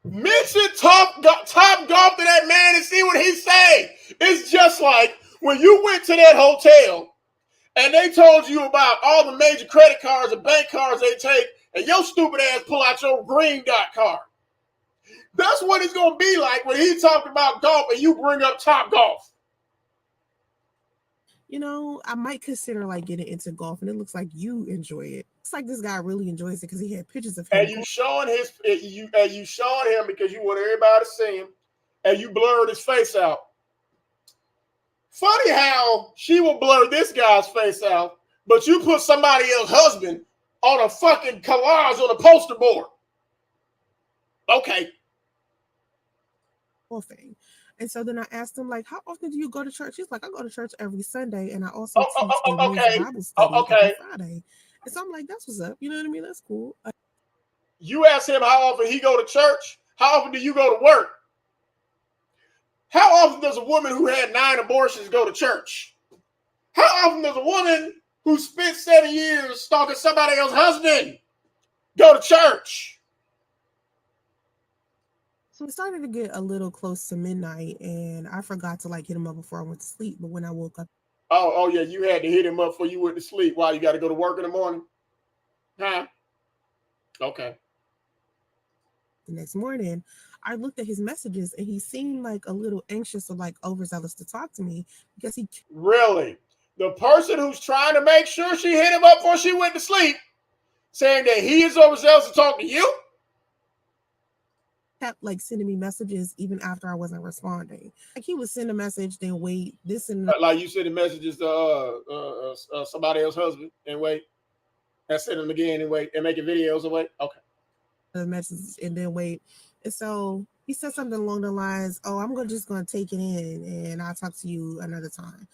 Mention Top Golf to that man and see what he say. It's just like when you went to that hotel and they told you about all the major credit cards and bank cards they take, and your stupid ass pull out your green dot card. That's what it's going to be like when he talking about golf and you bring up Top Golf.
You know, I might consider like getting into golf, and it looks like you enjoy it. It's like this guy really enjoys it because he had pictures of him.
And you showing him because you want everybody to see him, and you blurred his face out. Funny how she will blur this guy's face out, but you put somebody else's husband on a fucking collage on a poster board. Okay.
Thing. And so then I asked him, like, how often do you go to church? He's like, I go to church every Sunday, and I also teach a Bible study every Friday. And so I'm like, that's what's up. You know what I mean? That's cool. You
asked him how often he go to church. How often do you go to work? How often does a woman who had 9 abortions go to church? How often does a woman who spent 7 years stalking somebody else's husband go to church?
So it started to get a little close to midnight, and I forgot to like hit him up before I went to sleep. But when I woke up,
Oh yeah, you had to hit him up before you went to sleep. Why, you got to go to work in the morning? Huh? Okay.
the next morning, I looked at his messages, and he seemed like a little anxious or like overzealous to talk to me because he
Really? The person who's trying to make sure she hit him up before she went to sleep, saying that he is overzealous to talk to you?
kept like sending me messages even after I wasn't responding. Like he would send a message, then wait, this and
Like you sending messages to somebody else's husband and wait, and send them again and wait, and making videos and wait. Okay.
the messages and then wait. And so he said something along the lines, "Oh, I'm just gonna take it in, and I'll talk to you another time."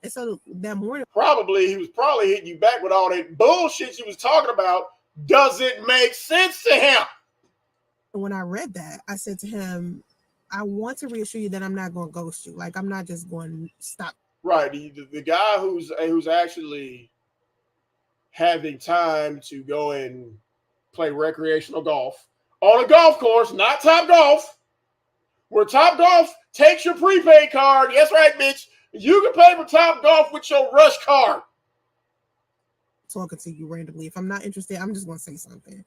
And so that morning,
He was probably hitting you back with all that bullshit you was talking about. Doesn't make sense to him.
when I read that, I said to him, "I want to reassure you that I'm not going to ghost you. Like I'm not just going to stop."
Right. The guy who's actually having time to go and play recreational golf on a golf course, not Top Golf, where Top Golf takes your prepaid card. That's right, bitch. You can pay for Top Golf with your Rush card.
Talking to you randomly. If I'm not interested, I'm just going to say something.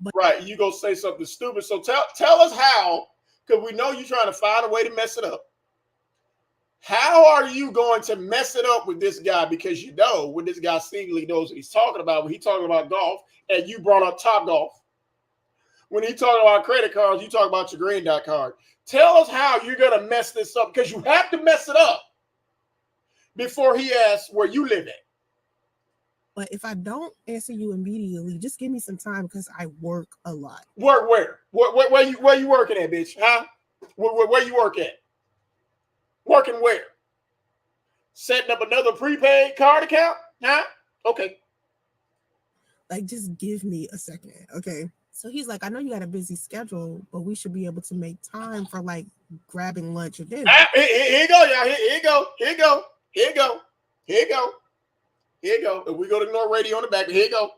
But right, you go say something stupid. So tell us how, because we know you're trying to find a way to mess it up. How are you going to mess it up with this guy? Because you know when this guy seemingly knows what he's talking about, when he's talking about golf, and you brought up Top Golf. When he talking about credit cards, you talk about your Green Dot card. Tell us how you're going to mess this up, because you have to mess it up before he asks where you live at.
But if I don't answer you immediately, just give me some time because I work a lot.
Work where? Where you working at, bitch? Huh? Where you work at? Working where? Setting up another prepaid card account? Huh? Okay.
Like, just give me a second, okay? So he's like, I know you got a busy schedule, but we should be able to make time for like grabbing lunch or dinner.
Here you go, y'all. Here you go. Here you go. Here you go. Here you go. Here you go. If we go to North Radio on the back, here you go.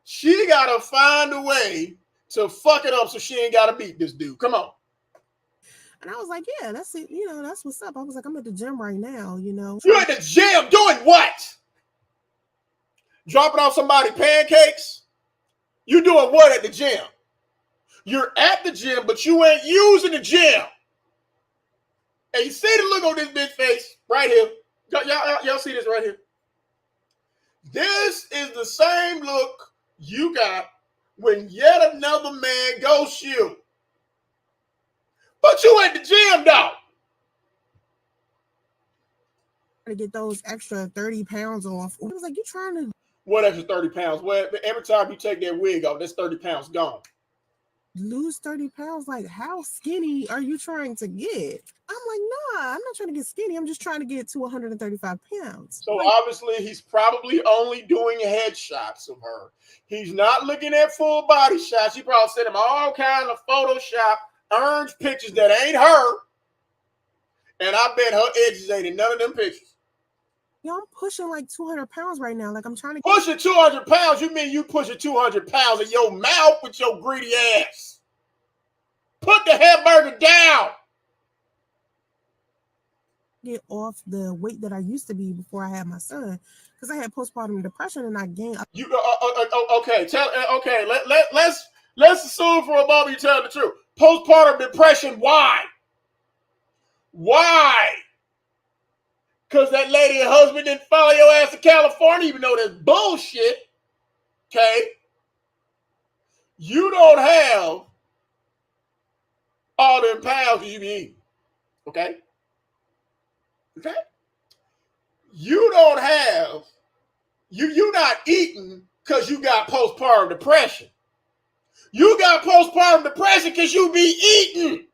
She gotta find a way to fuck it up so she ain't gotta beat this dude. Come on.
And I was like, yeah, that's it. You know, that's what's up. I was like, I'm at the gym right now, you know.
You at the gym doing what? Dropping off somebody pancakes? You doing what at the gym? You're at the gym, but you ain't using the gym. And you see the look on this bitch face right here. Y'all see this right here? This is the same look you got when yet another man ghosts you. But you at the gym, though.
To get those extra 30 pounds off. I was like, you trying to...
What extra 30 pounds? Well, every time you take that wig off, that's 30 pounds gone.
Lose 30 pounds? Like, how skinny are you trying to get? I'm like, nah, I'm not trying to get skinny. I'm just trying to get to 135 pounds.
So
like,
obviously he's probably only doing headshots of her. He's not looking at full body shots. He probably sent him all kind of Photoshop orange pictures that ain't her. And I bet her edges ain't in none of them pictures.
Yo, I'm pushing like 200 pounds right now. Like, I'm trying to...
Pushing 200 pounds? You mean you pushing 200 pounds in your mouth with your greedy ass? Put the hamburger down.
Get off the weight that I used to be before I had my son, because I had postpartum depression and I gained...
You okay? Let's assume for a moment you tell the truth. Postpartum depression. Why? Why? Because that lady and husband didn't follow your ass to California, even though that's bullshit. Okay? You don't have all them pounds you be eating. Okay? Okay? You don't have, you're not eating because you got postpartum depression. You got postpartum depression because you be eating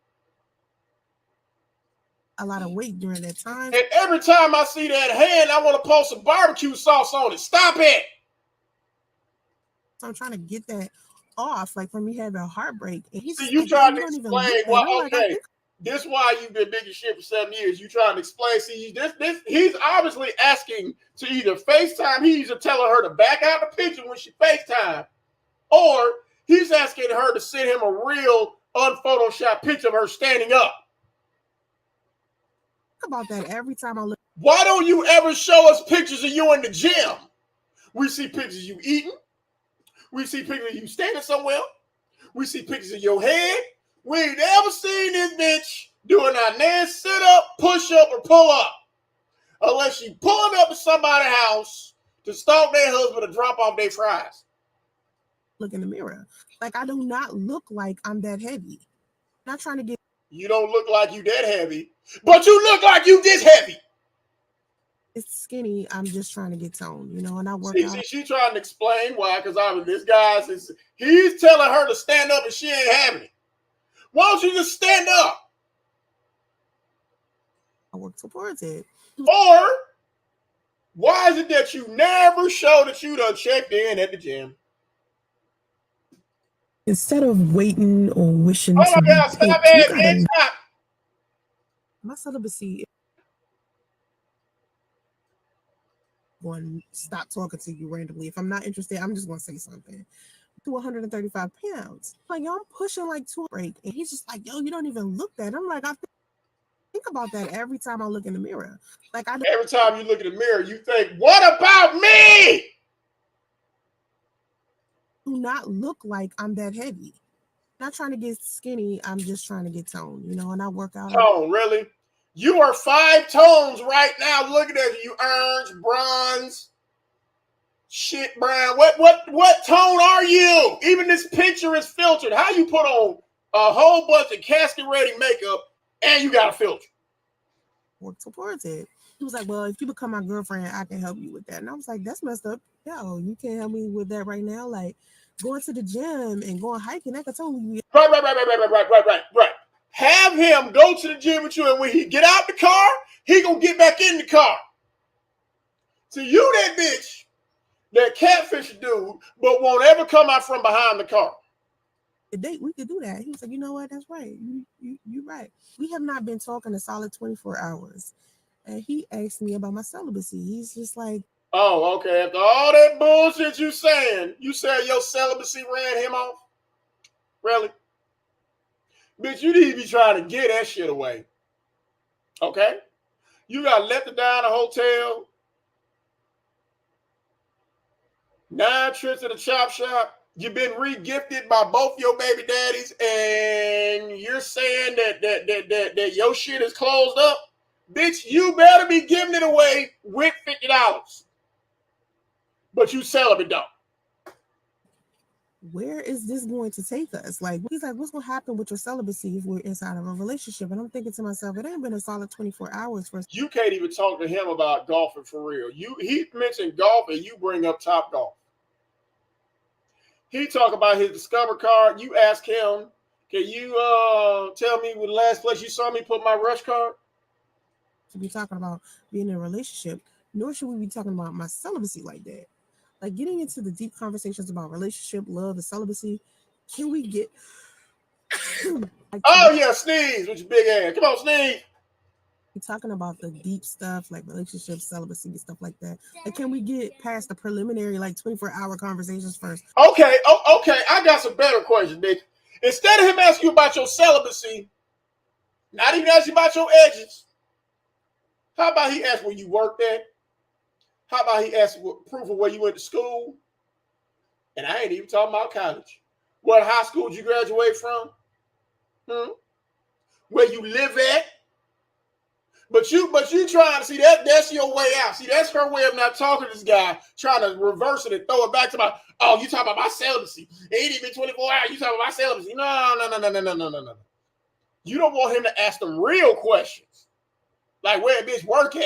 a lot of weight during that time.
And every time I see that hand, I want to pour some barbecue sauce on it. Stop it.
So I'm trying to get that off, like from me having a heartbreak. And he's
you
like,
trying to explain, well, okay. This why you've been big as shit for 7 years. You trying to explain. See, this he's obviously asking to either FaceTime. He's either telling her to back out the picture when she FaceTime, or he's asking her to send him a real unphotoshopped picture of her standing up.
About that every time I look.
Why don't you ever show us pictures of you in the gym? We see pictures of you eating. We see pictures of you standing somewhere. We see pictures of your head. We ain't ever seen this bitch doing a nice sit up, push up, or pull up. Unless she pulling up at somebody's house to stalk their husband or drop off their fries.
Look in the mirror. Like, I do not look like I'm that heavy. I'm not trying to get.
You don't look like you that heavy, but you look like you this heavy.
It's skinny. I'm just trying to get toned, you know, and I work out.
See, she trying to explain why, because this guy's he's telling her to stand up and she ain't having it. Why don't you just stand up?
I work towards it.
Or why is it that you never show that you done checked in at the gym?
Instead of waiting or wishing
oh my God, stop it, man, stop.
My celibacy. Going to stop talking to you randomly. If I'm not interested, I'm just going to say something. To 135 pounds. Like, yo, I'm pushing like 2 break. And he's just like, yo, you don't even look that. I'm like, I think about that every time I look in the mirror. Like, every
time you look in the mirror, you think, what about me?
Do not look like I'm that heavy. I'm not trying to get skinny. I'm just trying to get toned, you know, and I work out.
Tone, really? You are 5 tones right now. Looking at you, orange, bronze, shit brown. What tone are you? Even this picture is filtered. How you put on a whole bunch of casket ready makeup and you got a filter?
Work towards it. He was like, well, if you become my girlfriend, I can help you with that. And I was like, that's messed up. Yo, you can't help me with that right now. Like, going to the gym and going hiking, I could totally.
Right. Have him go to the gym with you, and when he get out the car, he gonna get back in the car. So you that bitch, that catfish dude, but won't ever come out from behind the car.
The date, we could do that. He was like, you know what? That's right. You're right. We have not been talking a solid 24 hours. And he asked me about my celibacy. He's just like,
oh, okay. After all that bullshit you said your celibacy ran him off? Really? Bitch, you need to be trying to get that shit away. Okay? You got left it down the hotel. 9 trips to the chop shop. You've been re-gifted by both your baby daddies, and you're saying that your shit is closed up? Bitch, you better be giving it away with $50. But you celibate though.
Where is this going to take us? Like, he's like, what's going to happen with your celibacy if we're inside of a relationship? And I'm thinking to myself, it ain't been a solid 24 hours for.
You can't even talk to him about golfing for real. He mentioned golf and you bring up Top Golf. He talk about his Discover card. You ask him, can you tell me the last place you saw me put my rush card?
To be talking about being in a relationship, nor should we be talking about my celibacy like that. Like, getting into the deep conversations about relationship, love, and celibacy. Can we get?
Oh yeah, sneeze with your big ass. Come on, sneeze.
We're talking about the deep stuff like relationships, celibacy, and stuff like that. Like, can we get past the preliminary, like 24-hour conversations first?
Okay. I got some better questions, Nick. Instead of him asking you about your celibacy, not even asking about your edges, how about he ask where you worked at? How about he ask proof of where you went to school? And I ain't even talking about college. What high school did you graduate from? Where you live at? But you trying to see that's your way out. See, that's her way of not talking to this guy, trying to reverse it and throw it back to my, oh, you talking about my celibacy. It ain't even 24 hours. You talking about my celibacy. No. You don't want him to ask them real questions. Like, where a bitch work at?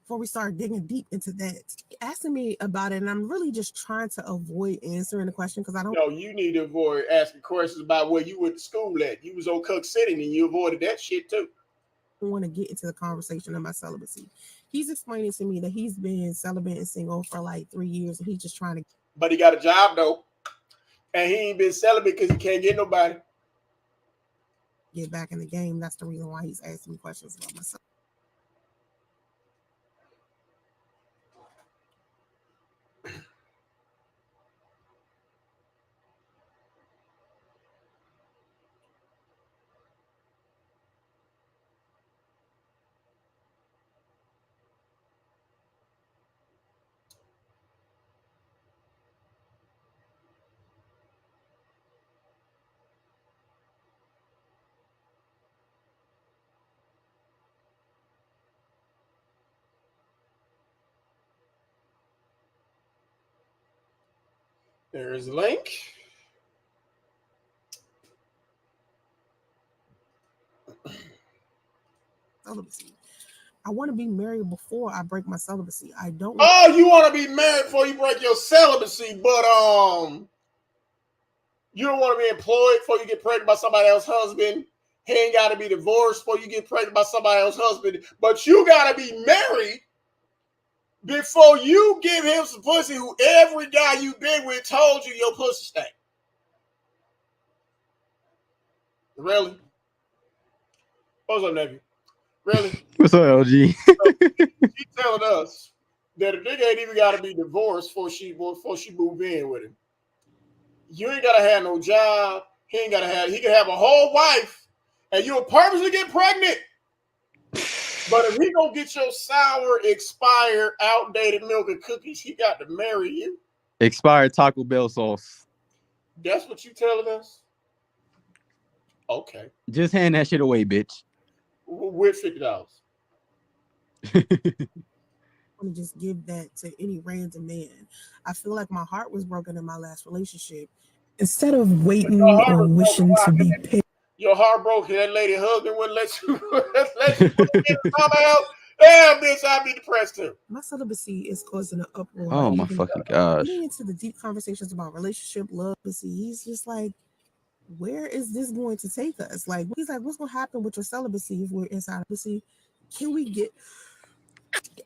Before we start digging deep into that, asking me about it, and I'm really just trying to avoid answering the question because I don't.
No, you need to avoid asking questions about where you went to school at. You was on Cook City and you avoided that shit too.
Want to get into the conversation about celibacy. He's explaining to me that he's been celibate and single for like 3 years, and he's just trying to.
But he got a job though, and he ain't been celibate because he can't get nobody.
get back in the game. That's the reason why he's asking me questions about myself.
There's a link.
Celibacy. I want to be married before I break my celibacy. I don't.
Oh, you want to be married before you break your celibacy, but you don't want to be employed before you get pregnant by somebody else's husband. He ain't got to be divorced before you get pregnant by somebody else's husband. But you got to be married before you give him some pussy who every guy you've been with told you your pussy stank. Really? What's up, nephew? Really?
What's up, LG?
She's telling us that a nigga ain't even got to be divorced before she move in with him. You ain't got to have no job. He can have a whole wife, and you'll purposely get pregnant. But if he gonna get your sour, expired, outdated milk and cookies, he got to marry you.
Expired Taco Bell sauce.
That's what you telling us? Okay.
Just hand that shit away, bitch.
With $50.
I want to just give that to any random man. I feel like my heart was broken in my last relationship. Instead of waiting or wishing to be picked.
Your heart broke. That lady husband wouldn't let you come out. Damn, bitch, I'd be depressed too.
My celibacy is causing an uproar.
Oh my fucking gosh.
Getting into the deep conversations about relationship, love, he's just like, where is this going to take us? Like, he's like, what's going to happen with your celibacy if we're inside celibacy? Can we get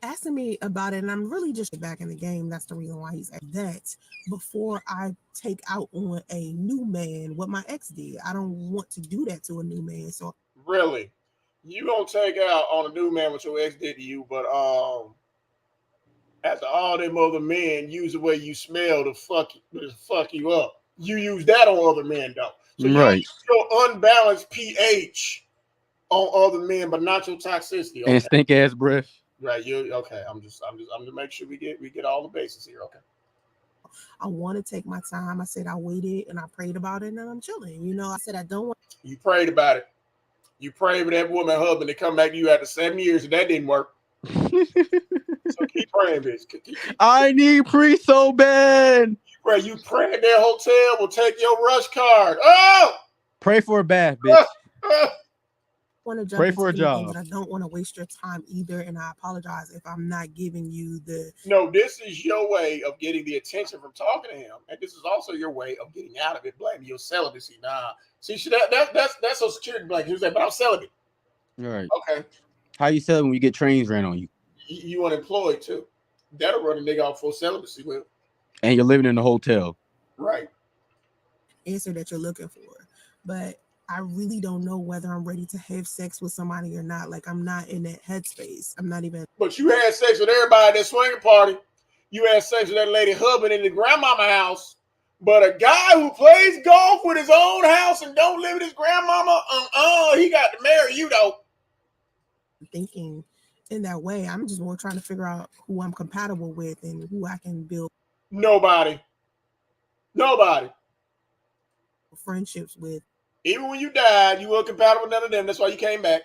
asking me about it? And I'm really just back in the game. That's the reason why he's at that. Before I take out on a new man what my ex did, I don't want to do that to a new man. So
really, you don't take out on a new man what your ex did to you, but after all them other men use the way you smell to fuck you up, you use that on other men though. So
right.
You use your unbalanced pH on other men, but not your toxicity. Okay.
And stink ass breath.
Right, you okay? I'm just to make sure we get all the bases here. Okay.
I want to take my time. I said I waited and I prayed about it, and I'm chilling. You know, I said I don't want.
You prayed about it. You prayed for that woman husband to come back to you after 7 years, and that didn't work. So keep praying, bitch.
I need pre so bad.
Right, you praying that hotel will take your rush card. Oh,
pray for a bath, bitch.
Want to jump
pray for a job.
But I don't want to waste your time either, and I apologize if I'm not giving you the.
No, this is your way of getting the attention from talking to him, and this is also your way of getting out of it, blaming your celibacy. Nah, see, that's Social Security blanket. He was like, but I'm celibate.
All right.
Okay.
How you sell when you get trains ran on you?
You unemployed too. That'll run a nigga off for celibacy with.
And you're living in a hotel.
Right.
Answer that you're looking for, but I really don't know whether I'm ready to have sex with somebody or not. Like, I'm not in that headspace. I'm not even.
But you had sex with everybody at that swinger party. You had sex with that lady husband in the grandmama house. But a guy who plays golf with his own house and don't live with his grandmama, he got to marry you though.
Thinking in that way, I'm just more trying to figure out who I'm compatible with and who I can build.
Nobody.
Friendships with.
Even when you died, you weren't compatible with none of them. That's why you came back.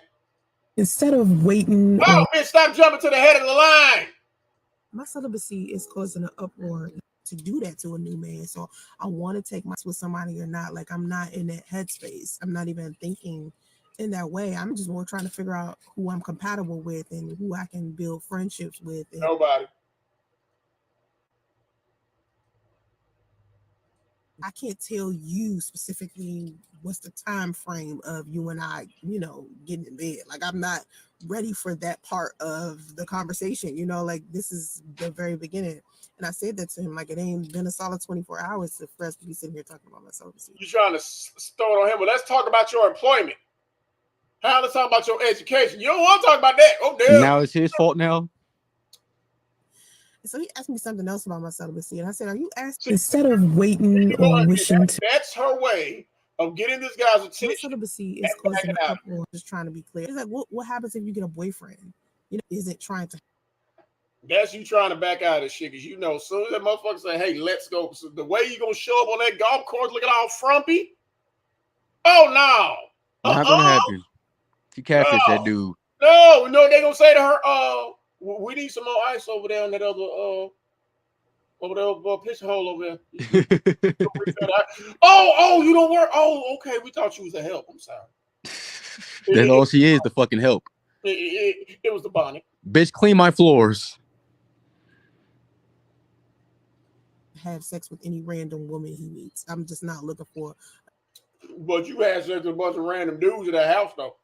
Instead of waiting.
Oh, bitch, stop jumping to the head of the line.
My celibacy is causing an uproar to do that to a new man. So I want to take my with somebody or not. Like, I'm not in that headspace. I'm not even thinking in that way. I'm just more trying to figure out who I'm compatible with and who I can build friendships with.
Nobody.
I can't tell you specifically what's the time frame of you and I, getting in bed. Like, I'm not ready for that part of the conversation. Like, this is the very beginning. And I said that to him, like, it ain't been a solid 24 hours for us to be sitting here talking about my celibacy.
You trying to throw it on him? Well, let's talk about your employment. How let's talk about your education. You don't want to talk about that. Oh, damn.
Now it's his fault now.
So he asked me something else about my celibacy, and I said, "Are you asking instead of waiting or wishing to?"
That's her way of getting this guy's attention.
My celibacy is causing an uproar. Just trying to be clear. It's like, what happens if you get a boyfriend? You know, is it trying to?
That's you trying to back out of this shit, because you know, as soon as that motherfucker say, "Hey, let's go," so the way you gonna show up on that golf course looking all frumpy. Oh no,
Not gonna happen. She catfish that dude.
No, they gonna say to her, we need some more ice over there on that other pitch hole over there. Oh, you don't work. Oh, okay. We thought you was a help. I'm sorry.
That's all she is, the fucking help.
It was the bonnet.
Bitch, clean my floors.
Have sex with any random woman he meets. I'm just not looking for.
But you had sex with a bunch of random dudes at that house, though.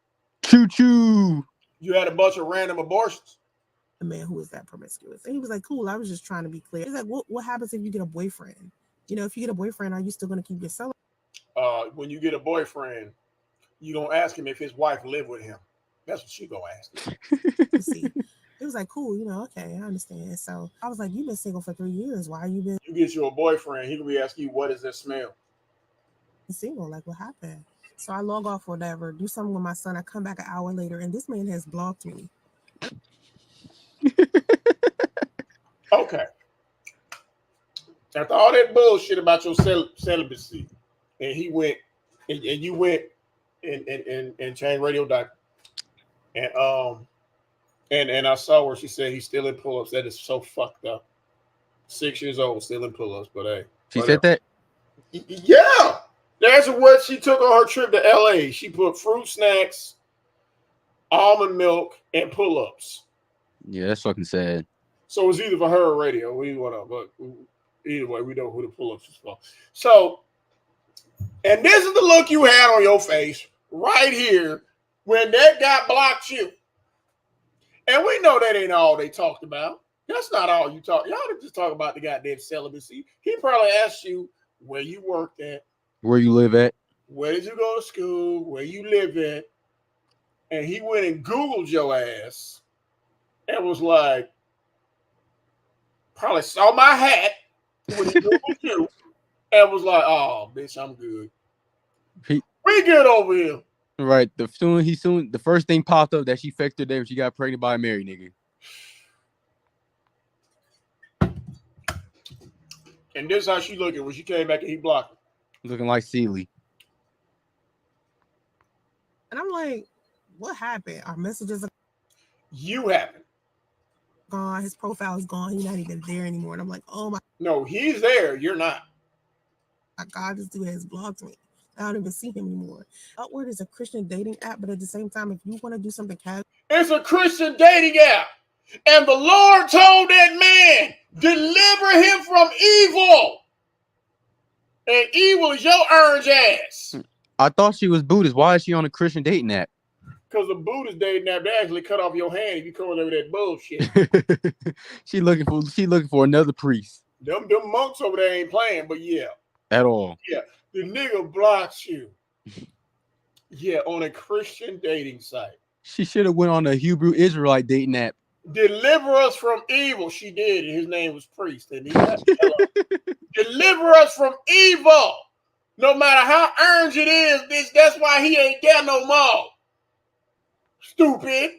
Choo choo.
You had a bunch of random abortions.
A man who is that promiscuous. And he was like, cool, I was just trying to be clear. He's like, what happens if you get a boyfriend? You know, if you get a boyfriend, are you still going to keep your celibacy?
When you get a boyfriend, you don't ask him if his wife lived with him. That's what she gonna ask.
See, it was like, cool, you know, okay, I understand. So I was like, you've been single for 3 years. Why you been?
You get you a boyfriend, he can be asking you, what does that smell?
Single, like what happened? So I log off or whatever, do something with my son. I come back an hour later, and this man has blocked me.
Okay. After all that bullshit about your celibacy, and he went, and you went and changed radio doctor, and I saw where she said he's still in pull-ups. That is so fucked up. 6 years old, still in pull-ups, but hey.
She said that?
Yeah. That's what she took on her trip to LA. She put fruit snacks, almond milk, and pull-ups.
Yeah, that's fucking sad.
So it's either for her or radio. We want to, but either way, we know who the pull-ups is for. So, and this is the look you had on your face right here when that guy blocked you. And we know that ain't all they talked about. That's not all you talk. Y'all didn't just talk about the goddamn celibacy. He probably asked you where you worked at,
where you live at,
where did you go to school, where you live at, and he went and Googled your ass and was like, probably saw my hat when he Googled you and was like, oh, bitch, I'm good. We good over here.
Right. The first thing popped up that she faked her day when she got pregnant by a married nigga.
And this is how she looking when she came back and he blocked her.
Looking like Sealy.
And I'm like, what happened? Our messages are
you happened.
Gone. His profile is gone. He's not even there anymore. And I'm like, oh my.
No, he's there. You're not.
My God, this dude has blocked me. I don't even see him anymore. Upward is a Christian dating app, but at the same time, if you want to do something casual,
it's a Christian dating app. And the Lord told that man, deliver him from evil. And evil is your orange ass.
I thought she was Buddhist. Why is she on a Christian dating app?
Because the Buddhist dating app, they actually cut off your hand if you come over that bullshit.
She looking for another priest.
Them monks over there ain't playing, but yeah.
At all.
Yeah. The nigga blocks you. Yeah, on a Christian dating site.
She should have went on a Hebrew Israelite dating app.
Deliver us from evil. She did, and his name was Priest. And he deliver us from evil. No matter how orange it is, bitch, that's why he ain't there no more. Stupid.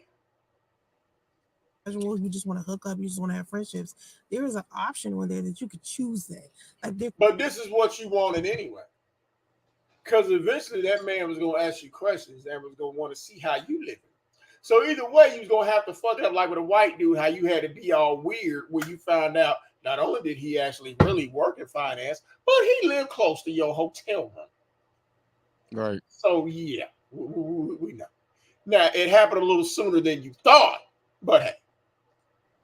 you just want to hook up, you just want to have friendships. There is an option on there that you could choose that.
But this is what you wanted anyway. Because eventually that man was going to ask you questions and was going to want to see how you live. So either way, you was going to have to fuck it up like with a white dude, how you had to be all weird when you found out not only did he actually really work in finance, but he lived close to your hotel room.
Right.
So yeah, we know. Now, it happened a little sooner than you thought, but hey.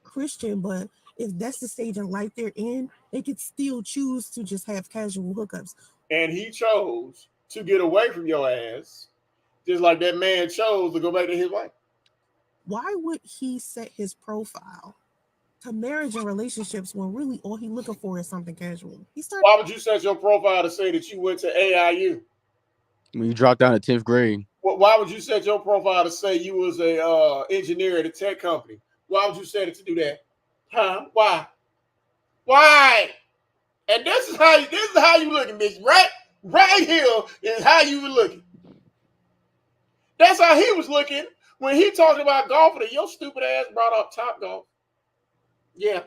Christian, but if that's the stage in life they're in, they could still choose to just have casual hookups.
And he chose to get away from your ass, just like that man chose to go back to his wife.
Why would he set his profile to marriage and relationships when really all he's looking for is something casual?
Why would you set your profile to say that you went to AIU?
When you dropped down to 10th grade.
Why would you set your profile to say you was a engineer at a tech company? Why would you set it to do that? Huh? Why? Why? And this is how you looking, bitch. Right here is how you were looking. That's how he was looking when he talked about golfing. And your stupid ass brought up Top Golf. Yeah.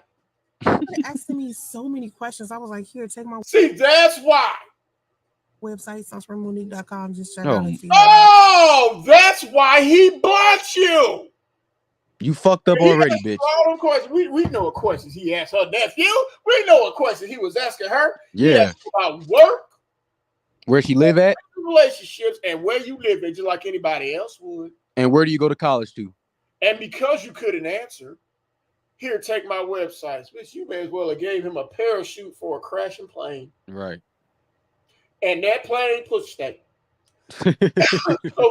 Asking me so many questions. I was like, here, take my
See, that's why.
website, sonceraemonique.com. Just check
Oh.
out and see.
Oh, that's why he blocked you.
You fucked up already, bitch.
All them questions. We know what questions he asked her nephew. We know what questions he was asking her.
Yeah.
He asked about work,
where she live at,
relationships, and where you live at, just like anybody else would.
and where do you go to college to?
And because you couldn't answer, here, take my websites. Bitch, you may as well have gave him a parachute for a crashing plane.
Right.
And that plane push state. So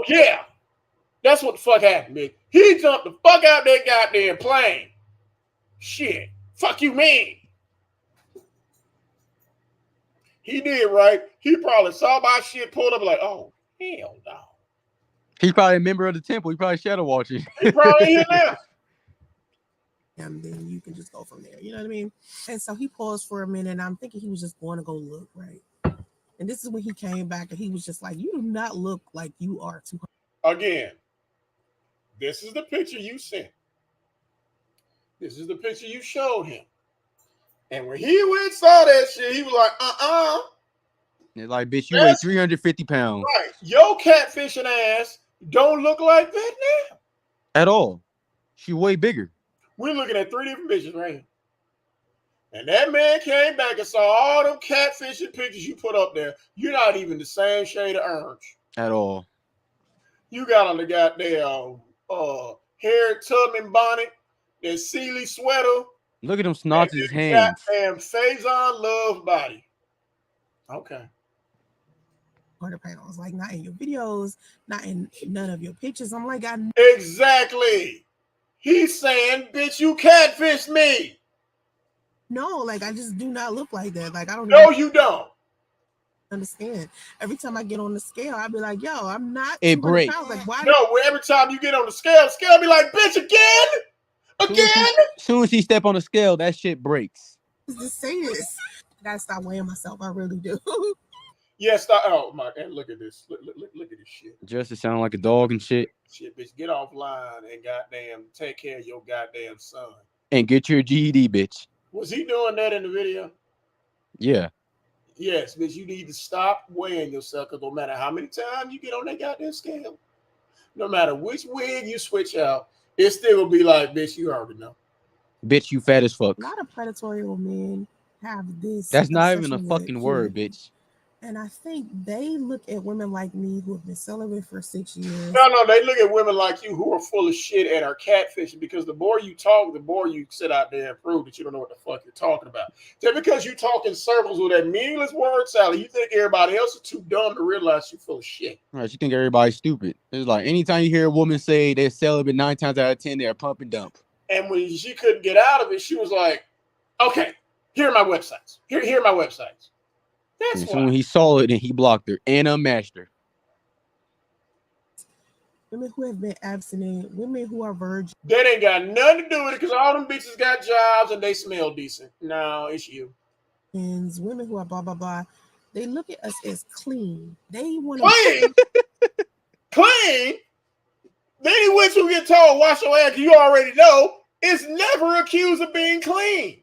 yeah, that's what the fuck happened, bitch. He jumped the fuck out that goddamn plane. Shit. Fuck you mean? He did, right? He probably saw my shit pulled up like, oh, hell no.
He's probably a member of the temple. He probably shadow watching.
He probably here now.
And then you can just go from there. You know what I mean? And so he paused for a minute, and I'm thinking he was just going to go look, right? And this is when he came back, and he was just like, you do not look like you are 200.
Again, this is the picture you sent. This is the picture you showed him. And when he went and saw that shit, he was like,
It's like, bitch, you weigh 350 pounds.
Right. Your catfishing ass don't look like that now.
At all. She way bigger.
We're looking at 3 different bitches right here. And that man came back and saw all them catfishing pictures you put up there. You're not even the same shade of orange.
At all.
You got on the goddamn hair Tubman bonnet, that Sealy sweater.
Look at them snots in his hands.
Goddamn Faison Love body. Okay.
Quarter panels, like not in your videos, not in none of your pictures. I'm like,
Exactly. He's saying, bitch, you catfish me.
No, like I just do not look like that. Like I don't.
No, you don't.
Understand. Every time I get on the scale, I'll be like, yo, I'm not.
It breaks.
Like, why?
No, every time you get on the scale be like, bitch, again.
Soon as he step on the scale, that shit breaks.
Just say this. I gotta stop weighing myself. I really do.
Yes, stop. Oh my God, look at this. Look at this shit.
Just to sound like a dog and shit.
Shit, bitch, get offline and goddamn take care of your goddamn son.
And get your GED, bitch.
Was he doing that in the video?
Yeah.
Yes, bitch, you need to stop weighing yourself, because no matter how many times you get on that goddamn scale, no matter which wig you switch out, it still will be like, bitch, you already know.
Bitch, you fat as fuck.
A lot of predatory men have this.
That's not even a fucking word, bitch.
And I think they look at women like me who have been celibate for 6 years.
No, they look at women like you who are full of shit and are catfishing, because the more you talk, the more you sit out there and prove that you don't know what the fuck you're talking about. Just because you talk in circles with that meaningless word salad, you think everybody else is too dumb to realize you're full of shit.
Right, you think everybody's stupid. It's like anytime you hear a woman say they're celibate, 9 times out of 10, they're pump and dump.
And when she couldn't get out of it, she was like, okay, here are my websites. Here are my websites. That's
and so when he saw it and he blocked her and unmatched her.
Women who have been abstinent, women who are virgins.
That ain't got nothing to do with it, because all them bitches got jobs and they smell decent. No, it's you.
Women who are blah, blah, blah. They look at us as clean. They want
to clean? Then he went to get told, wash your ass, you already know. It's never accused of being clean.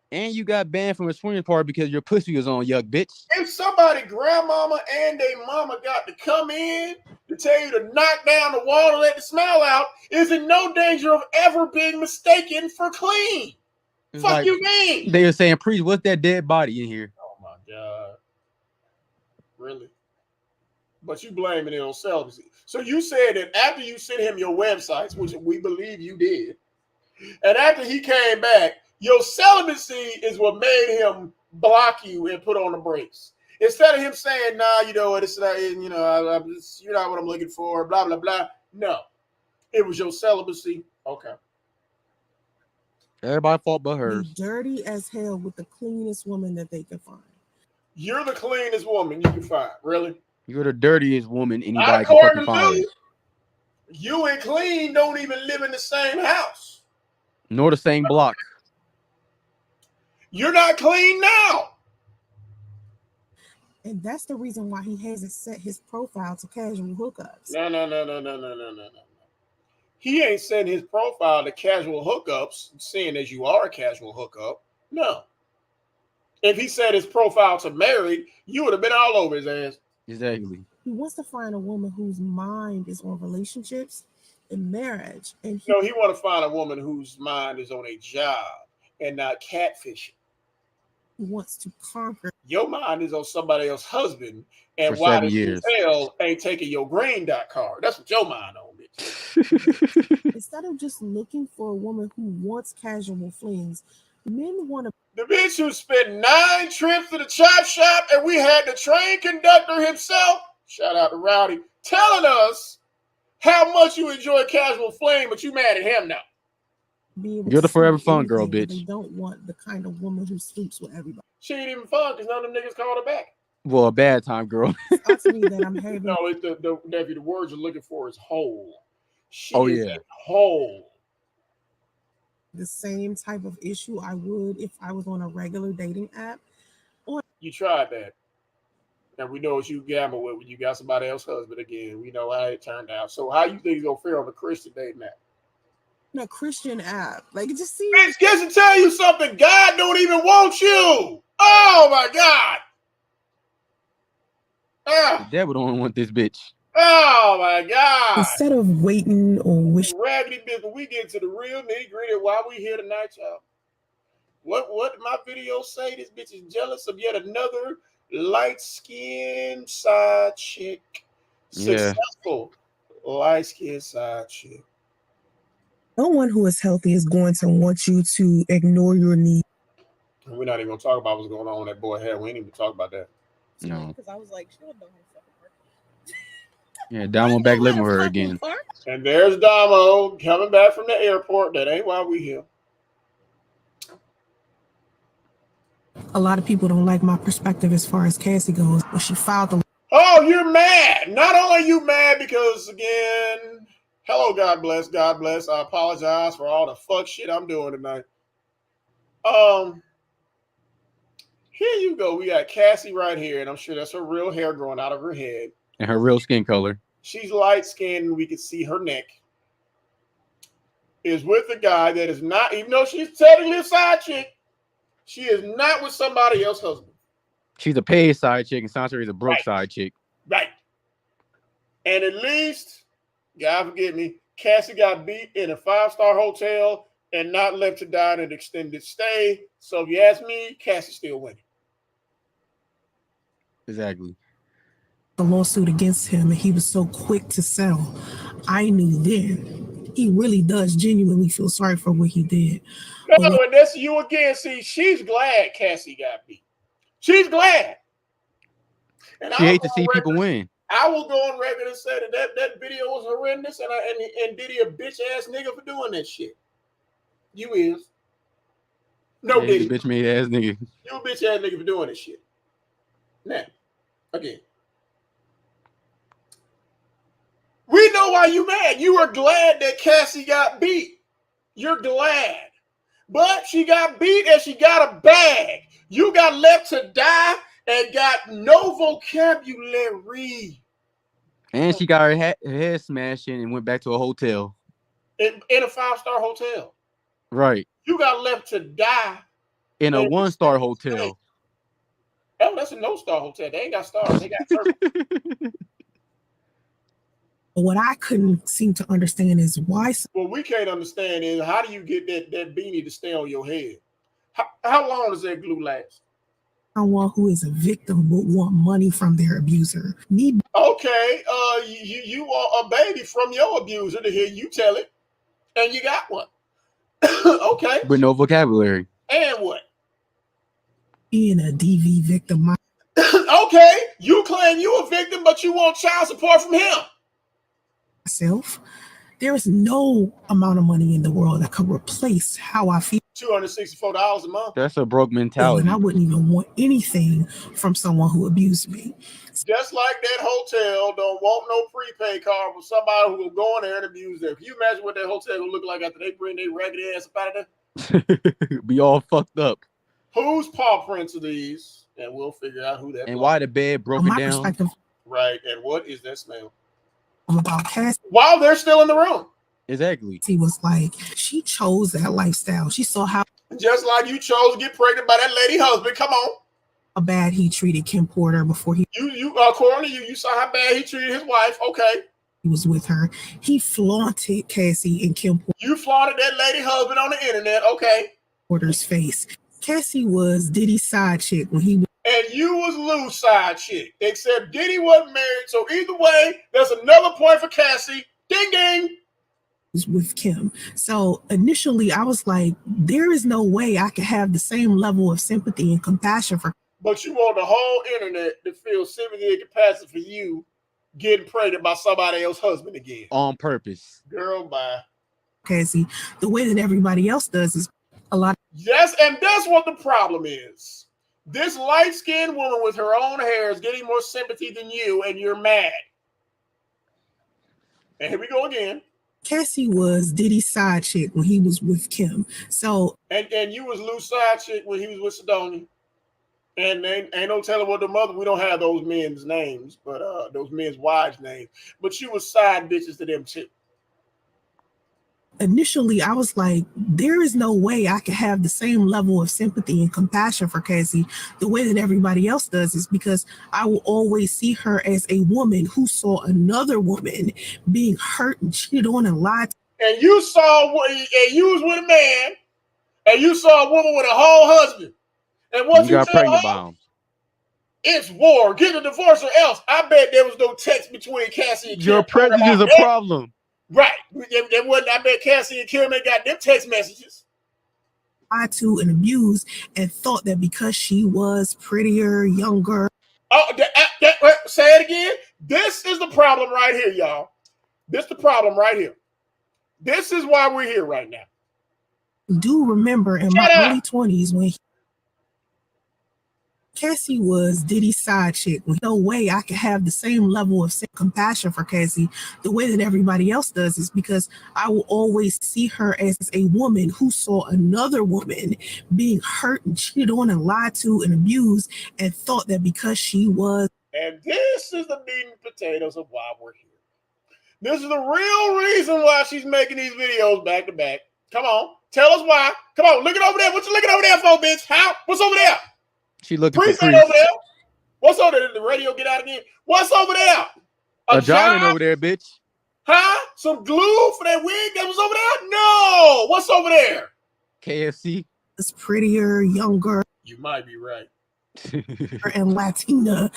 And you got banned from a swingers party because your pussy was on, yuck, bitch.
If somebody, grandmama and their mama, got to come in to tell you to knock down the wall and let the smell out, is in no danger of ever being mistaken for clean.
It's
Fuck
like,
you mean?
They were saying, priest, what's that dead body in here?
Oh my God. Really? But you blaming it on celibacy. So you said that after you sent him your websites, which we believe you did, and after he came back, your celibacy is what made him block you and put on the brakes. Instead of him saying, nah, you know what, it's not, you know, you're not what I'm looking for, blah, blah, blah. No. It was your celibacy. Okay.
Everybody fought but hers.
Dirty as hell with the cleanest woman that they can find.
You're the cleanest woman you can find. Really?
You're the dirtiest woman
Not
anybody can
according
fucking
to
find.
Lou. You and Clean don't even live in the same house.
Nor the same block.
You're not clean now.
And that's the reason why he hasn't set his profile to casual hookups.
No. He ain't setting his profile to casual hookups, seeing as you are a casual hookup. No. If he set his profile to married, you would have been all over his ass.
Exactly.
He wants to find a woman whose mind is on relationships and marriage. And
he want to find a woman whose mind is on a job and not catfishing.
He wants to conquer.
Your mind is on somebody else's husband, and
For
why
7
the
years.
hell ain't taking your green dot card? That's what your mind on, bitch.
Instead of just looking for a woman who wants casual flings, men want to.
The bitch who spent 9 trips to the chop shop, and we had the train conductor himself, shout out to Rowdy, telling us how much you enjoy casual fling, but you mad at him now.
You're the forever fun girl, bitch.
They don't want the kind of woman who sleeps with everybody.
She ain't even fun because none of them niggas called her back.
Well, a bad time girl.
It's to me that I'm having.
No, it's the words you're looking for is whole. She is whole.
The same type of issue I would if I was on a regular dating app.
You tried that. And we know what you gamble with when you got somebody else's husband again. We know how it turned out. So how you think it's gonna fare on the Christian dating app?
A Christian app. Like, it just seems.
Bitch, guess to tell you something. God don't even want you. Oh my God.
The devil don't want this bitch.
Oh my God.
Instead of waiting or wishing.
Raggedy bitch, we get to the real nitty gritty of why we here tonight, y'all. What did my video say? This bitch is jealous of yet another light-skinned side chick. Successful light-skinned side chick.
No one who is healthy is going to want you to ignore your needs.
We're not even going to talk about what's going on with that boy head. We ain't even talk about that.
No. Because I was like, she don't know her.
Yeah, Damo back living with her again.
And there's Damo coming back from the airport. That ain't why we here.
A lot of people don't like my perspective as far as Cassie goes. When she filed the.
Oh, you're mad. Not only are you mad because, again, hello, God bless, God bless. I apologize for all the fuck shit I'm doing tonight. Here you go. We got Cassie right here, and I'm sure that's her real hair growing out of her head.
And her real skin color.
She's light-skinned, and we can see her neck. Is with a guy that is not, even though she's technically a side chick, she is not with somebody else's husband.
She's a paid side chick, and Soncerae is a broke side chick.
Right. And at least, God forgive me, Cassie got beat in a 5-star hotel and not left to die in an extended stay. So if you ask me, Cassie's still winning.
Exactly.
The lawsuit against him, and he was so quick to sell. I knew then he really does genuinely feel sorry for what he did.
No, and that's you again. See, she's glad Cassie got beat. She's glad. And
she hates to see people win.
I will go on record and say that video was horrendous, and Diddy a bitch ass nigga for doing that shit. You is. No,
yeah,
Diddy.
Bitch made ass nigga.
You a bitch ass nigga for doing that shit. Now, again. We know why you mad. You are glad that Cassie got beat. You're glad. But she got beat and she got a bag. You got left to die and got no vocabulary.
And she got her head smashed in and went back to a hotel.
In a 5-star hotel.
Right.
You got left to die.
In a 1-star hotel.
Oh, that's a no-star hotel. They ain't got stars. They got turtles.
What I couldn't seem to understand is why.
What we can't understand is how do you get that beanie to stay on your head? How long does that glue last?
Someone who is a victim would want money from their abuser. Me.
Okay, you want a baby from your abuser to hear you tell it, and you got one. Okay.
With no vocabulary.
And what?
Being a DV victim.
Okay, you claim you a victim, but you want child support from him.
Myself, There is no amount of money in the world that could replace how I feel.
$264 a month.
That's a broke
And
mentality.
I wouldn't even want anything from someone who abused me.
Just like that hotel don't want no prepaid card from somebody who will go in there and abuse them. Can you imagine what that hotel will look like after they bring their raggedy ass up out of there?
Be all fucked up.
Whose paw prints are these? And we'll figure out who that.
And why the bed broken
my
down?
Perspective
right. And what is that smell?
About Cassie.
While they're still in the room.
Exactly.
He was like, she chose that lifestyle. She saw how
just like you chose to get pregnant by that lady husband. Come on.
How bad he treated Kim Porter before he
according to you saw how bad he treated his wife. Okay.
He was with her. He flaunted Cassie and Kim Porter.
You flaunted that lady husband on the internet. Okay.
Porter's face. Cassie was Diddy's side chick when he was.
And you was Lou's side chick. Except Diddy wasn't married. So either way, there's another point for Cassie. Ding ding.
With Kim. So initially I was like, there is no way I could have the same level of sympathy and compassion for.
But you want the whole internet to feel sympathy and compassion for you getting pregnant by somebody else's husband again.
On purpose.
Girl, bye.
Cassie, the way that everybody else does is a lot.
Yes, and that's what the problem is. This light-skinned woman with her own hair is getting more sympathy than you, and you're mad. And here we go again.
Cassie was Diddy's side chick when he was with Kim. So
and you was Lou's side chick when he was with Sidonia. And ain't no telling what the mother. We don't have those men's names, but those men's wives' names. But you was side bitches to them too.
Initially, I was like, there is no way I could have the same level of sympathy and compassion for Cassie the way that everybody else does, is because I will always see her as a woman who saw another woman being hurt and cheated on and lied to.
And you saw, and you was with a man, and you saw a woman with a whole husband. And what you
got pregnant
her,
by him.
It's war. Get a divorce or else. I bet there was no text between Cassie and Kim.
Your prejudice is a problem.
Right. There wasn't. I bet Cassie and Kim ain't got them text messages.
Lied to and abused, and thought that because she was prettier, younger.
Oh, say it again. This is the problem right here, y'all. This is the problem right here. This is why we're here right now.
Do remember in my early 20s when Cassie was Diddy's side chick. No way I could have the same level of compassion for Cassie the way that everybody else does, is because I will always see her as a woman who saw another woman being hurt and cheated on and lied to and abused, and thought that because she was.
And this is the meat and potatoes of why we're here. This is the real reason why she's making these videos back to back. Come on, tell us why. Come on, look it over there. What you looking over there for, bitch? How? What's over there?
She looking
Priest
for
over there. What's over there? Did the radio get out again? What's over there?
A giant over there, bitch.
Huh? Some glue for that wig that was over there? No. What's over there?
KFC.
It's prettier, younger.
You might be right.
And Latina.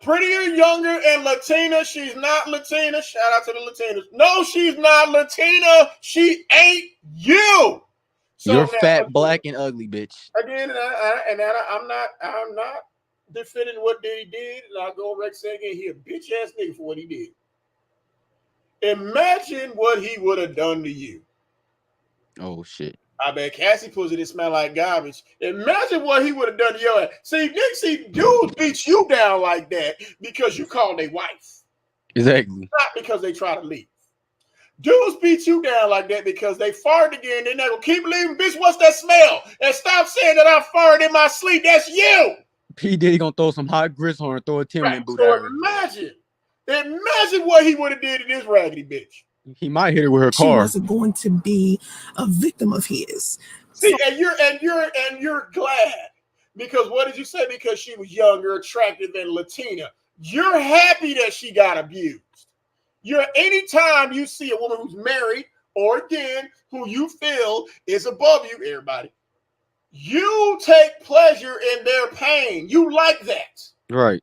Prettier, younger, and Latina. She's not Latina. Shout out to the Latinas. No, she's not Latina. She ain't you.
So you're fat, black, and ugly, bitch.
Again, I'm not defending what Diddy did, and I'll go right say again, he a bitch ass nigga for what he did. Imagine what he would have done to you.
Oh shit.
I bet Cassie pussy didn't smell like garbage. Imagine what he would have done to your ass. See, dudes beat you down like that because you called their wife.
Exactly.
Not because they try to leave. Dudes beat you down like that because they farted again. They're not gonna keep leaving. Bitch, what's that smell? And stop saying that I farted in my sleep. That's you.
P. Diddy gonna throw some hot grits on her, throw a Timberland boot at her.
Imagine what he would have did to this raggedy bitch.
He might hit her with her car.
She wasn't going to be a victim of his.
See, and you're glad because what did you say? Because she was younger, attractive, and Latina. You're happy that she got abused. Anytime you see a woman who's married or again who you feel is above you, everybody, you take pleasure in their pain. You like that,
right?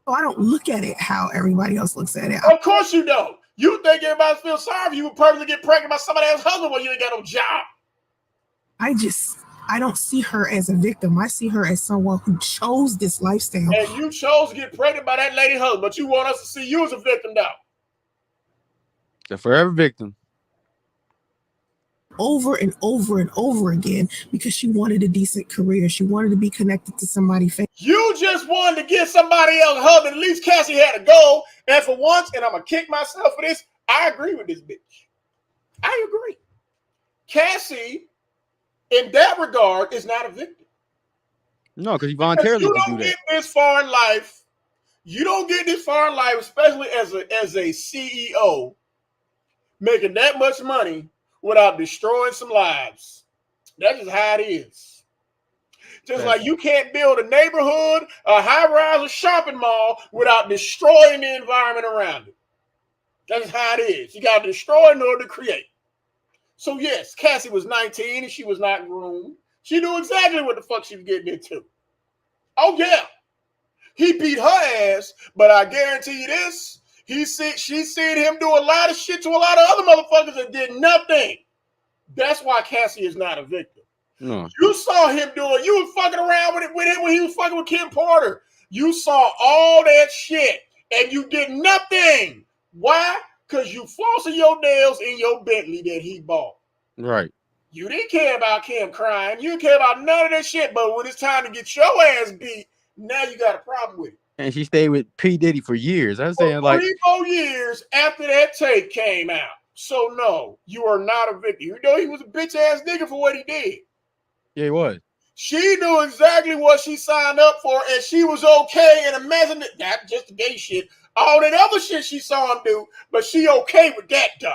So I don't look at it how everybody else looks at it.
Of course you don't. You think everybody feels sorry for you would purposely get pregnant by somebody else's husband when you ain't got no job.
I don't see her as a victim. I see her as someone who chose this lifestyle.
And you chose to get pregnant by that lady husband, but you want us to see you as a victim now.
The forever victim.
Over and over and over again because she wanted a decent career. She wanted to be connected to somebody famous.
You just wanted to get somebody else husband. At least Cassie had a goal. And for once, and I'm going to kick myself for this, I agree with this bitch. I agree. Cassie, in that regard, is not a victim.
No, because you voluntarily
you
just
don't
do
get
that.
this far in life. You don't get this far in life, especially as a CEO, making that much money without destroying some lives. That's just how it is. Just like you can't build a neighborhood, a high-rise, a shopping mall without destroying the environment around it. That's how it is. You got to destroy in order to create. So yes, Cassie was 19 and she was not groomed. She knew exactly what the fuck she was getting into. Oh yeah. He beat her ass, but I guarantee you this, she's seen him do a lot of shit to a lot of other motherfuckers that did nothing. That's why Cassie is not a victim.
No.
You saw him do it. You was fucking around with him when he was fucking with Kim Porter. You saw all that shit and you did nothing. Why? Because you flossing your nails in your Bentley that he bought.
Right.
You didn't care about Kim crying. You didn't care about none of that shit. But when it's time to get your ass beat, now you got a problem with it.
And she stayed with P. Diddy for years. I was saying, like,
3-4 years after that tape came out. So no, you are not a victim. You know he was a bitch ass nigga for what he did.
Yeah, he was.
She knew exactly what she signed up for, and she was okay. And imagine that just the gay shit, all that other shit she saw him do, but she okay with that though.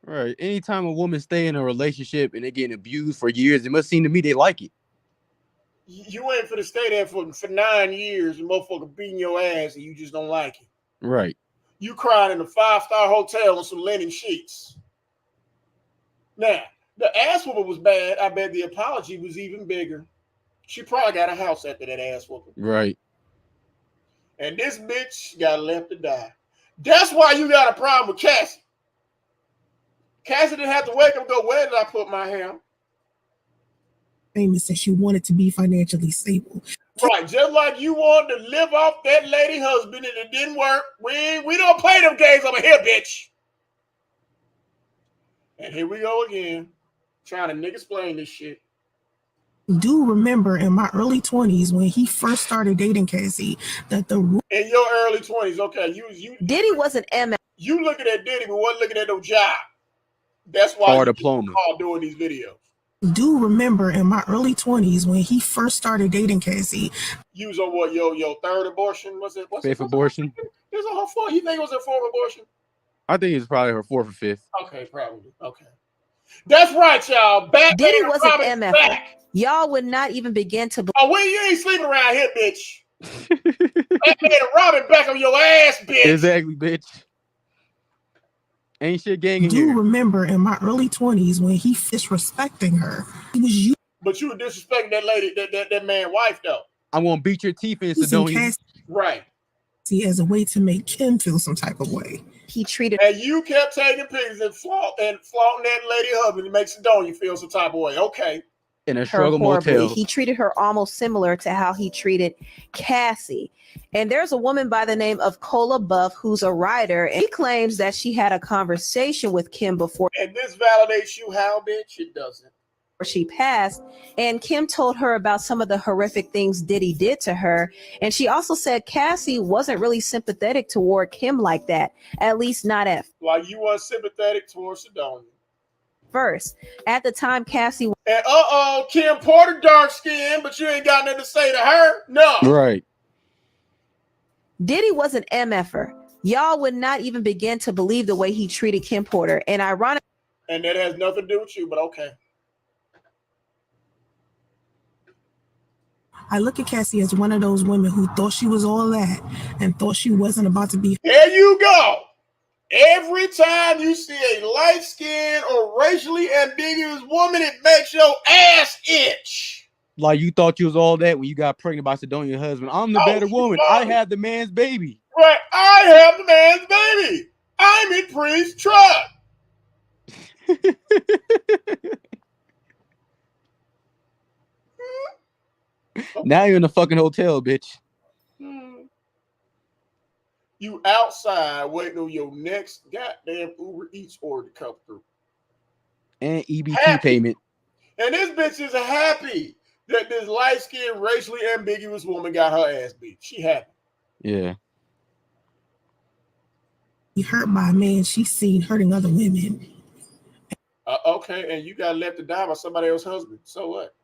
Right. Anytime a woman stay in a relationship and they getting abused for years, it must seem to me they like it.
You ain't finna stay there for 9 years and motherfucker beating your ass and you just don't like it.
Right.
You crying in a 5-star hotel on some linen sheets. Now, the ass whooping was bad. I bet the apology was even bigger. She probably got a house after that ass whooping.
Right.
And this bitch got left to die. That's why you got a problem with Cassie. Cassie didn't have to wake up and go, where did I put my hair?
Famous and she wanted to be financially stable.
Right, just like you wanted to live off that lady husband and it didn't work. We don't play them games over here, bitch. And here we go again, trying to nigga explain this shit.
Do remember in my early 20s when he first started dating Cassie that the
in your early 20s, okay, you
Diddy was an M.
You looking at Diddy, but wasn't looking at no job. That's why
Or
you
diploma.
all doing these videos.
Do remember in my early 20s when he first started dating Cassie.
You was on what, your third abortion? Was it?
Fifth abortion?
It was on her fourth. You think it was her fourth abortion?
I think it's probably her fourth or fifth.
Okay, probably. Okay. That's right, y'all.
Diddy was an MF. Y'all would not even begin to believe.
Oh, well, you ain't sleeping around here, bitch. Batman and Robin back on your ass, bitch.
Exactly, bitch. Ain't shit gang in
Do
here.
remember in my early 20s when he disrespecting her. He was you.
But you were disrespecting that lady, that man wife, though.
I'm gonna beat your teeth in, Sidonia.
Right.
See, as a way to make Kim feel some type of way.
He treated.
And you kept taking pictures and flaunting that lady husband to make Sidonia feel some type of way. Okay.
In a struggle motel.
He treated her almost similar to how he treated Cassie. And there's a woman by the name of Cola Buff who's a writer, and he claims that she had a conversation with Kim before.
And this validates you how, bitch? It doesn't.
She passed, and Kim told her about some of the horrific things Diddy did to her. And she also said Cassie wasn't really sympathetic toward Kim like that, at least not at
like you weren't sympathetic towards Sidonia.
First, at the time, Cassie
and Kim Porter dark skin, but you ain't got nothing to say to her. No,
right.
Diddy was an MFer. Y'all would not even begin to believe the way he treated Kim Porter, and ironic.
And that has nothing to do with you, but okay.
I look at Cassie as one of those women who thought she was all that and thought she wasn't about to be.
There you go. Every time you see a light-skinned or racially ambiguous woman, it makes your ass itch.
Like you thought you was all that when you got pregnant by Sidonia's husband. I'm the better woman. I had the man's baby.
Right, I have the man's baby. I'm in Priest's truck.
Now you're in the fucking hotel, bitch.
You outside waiting on your next goddamn Uber Eats order to come through.
And EBT
Happy.
payment.
And this bitch is happy that this light-skinned, racially ambiguous woman got her ass beat. She happy.
Yeah.
Be hurt by a man she's seen hurting other women.
Okay, and you got left to die by somebody else's husband. So what?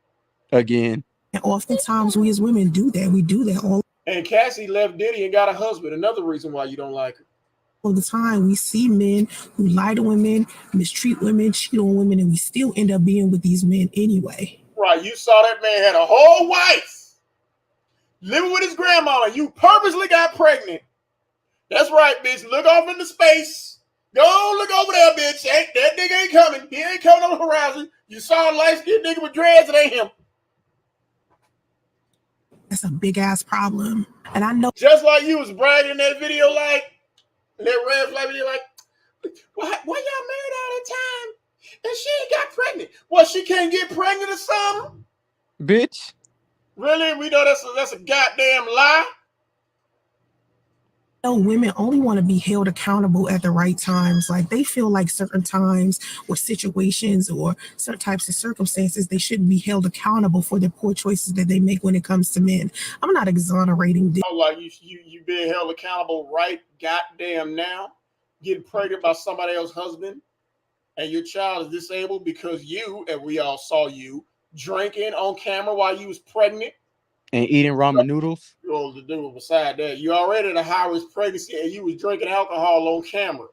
Again.
And oftentimes we as women do that. We do that all
And Cassie left Diddy and got a husband. Another reason why you don't like her.
the time. We see men who lie to women, mistreat women, cheat on women, and we still end up being with these men anyway.
Right, you saw that man had a whole wife living with his grandma. You purposely got pregnant. That's right, bitch. Look off into space. Go look over there, bitch. That nigga ain't coming. He ain't coming on the horizon. You saw a light-skinned nigga with dreads. It ain't him.
That's a big ass problem. And I know
Just like you was bragging in that video, like that red flag video, like, why y'all married all the time and she ain't got pregnant? Well, she can't get pregnant or something?
Bitch.
Really? We know that's a goddamn lie.
women only want to be held accountable at the right times. Like they feel like certain times or situations or certain types of circumstances, they shouldn't be held accountable for the poor choices that they make when it comes to men. I'm not exonerating them.
Oh, like you being held accountable right goddamn now, getting pregnant by somebody else's husband, and your child is disabled because you, and we all saw you, drinking on camera while you was pregnant.
And eating ramen noodles.
Well, the dude beside that, you already the highest pregnancy and you was drinking alcohol on camera.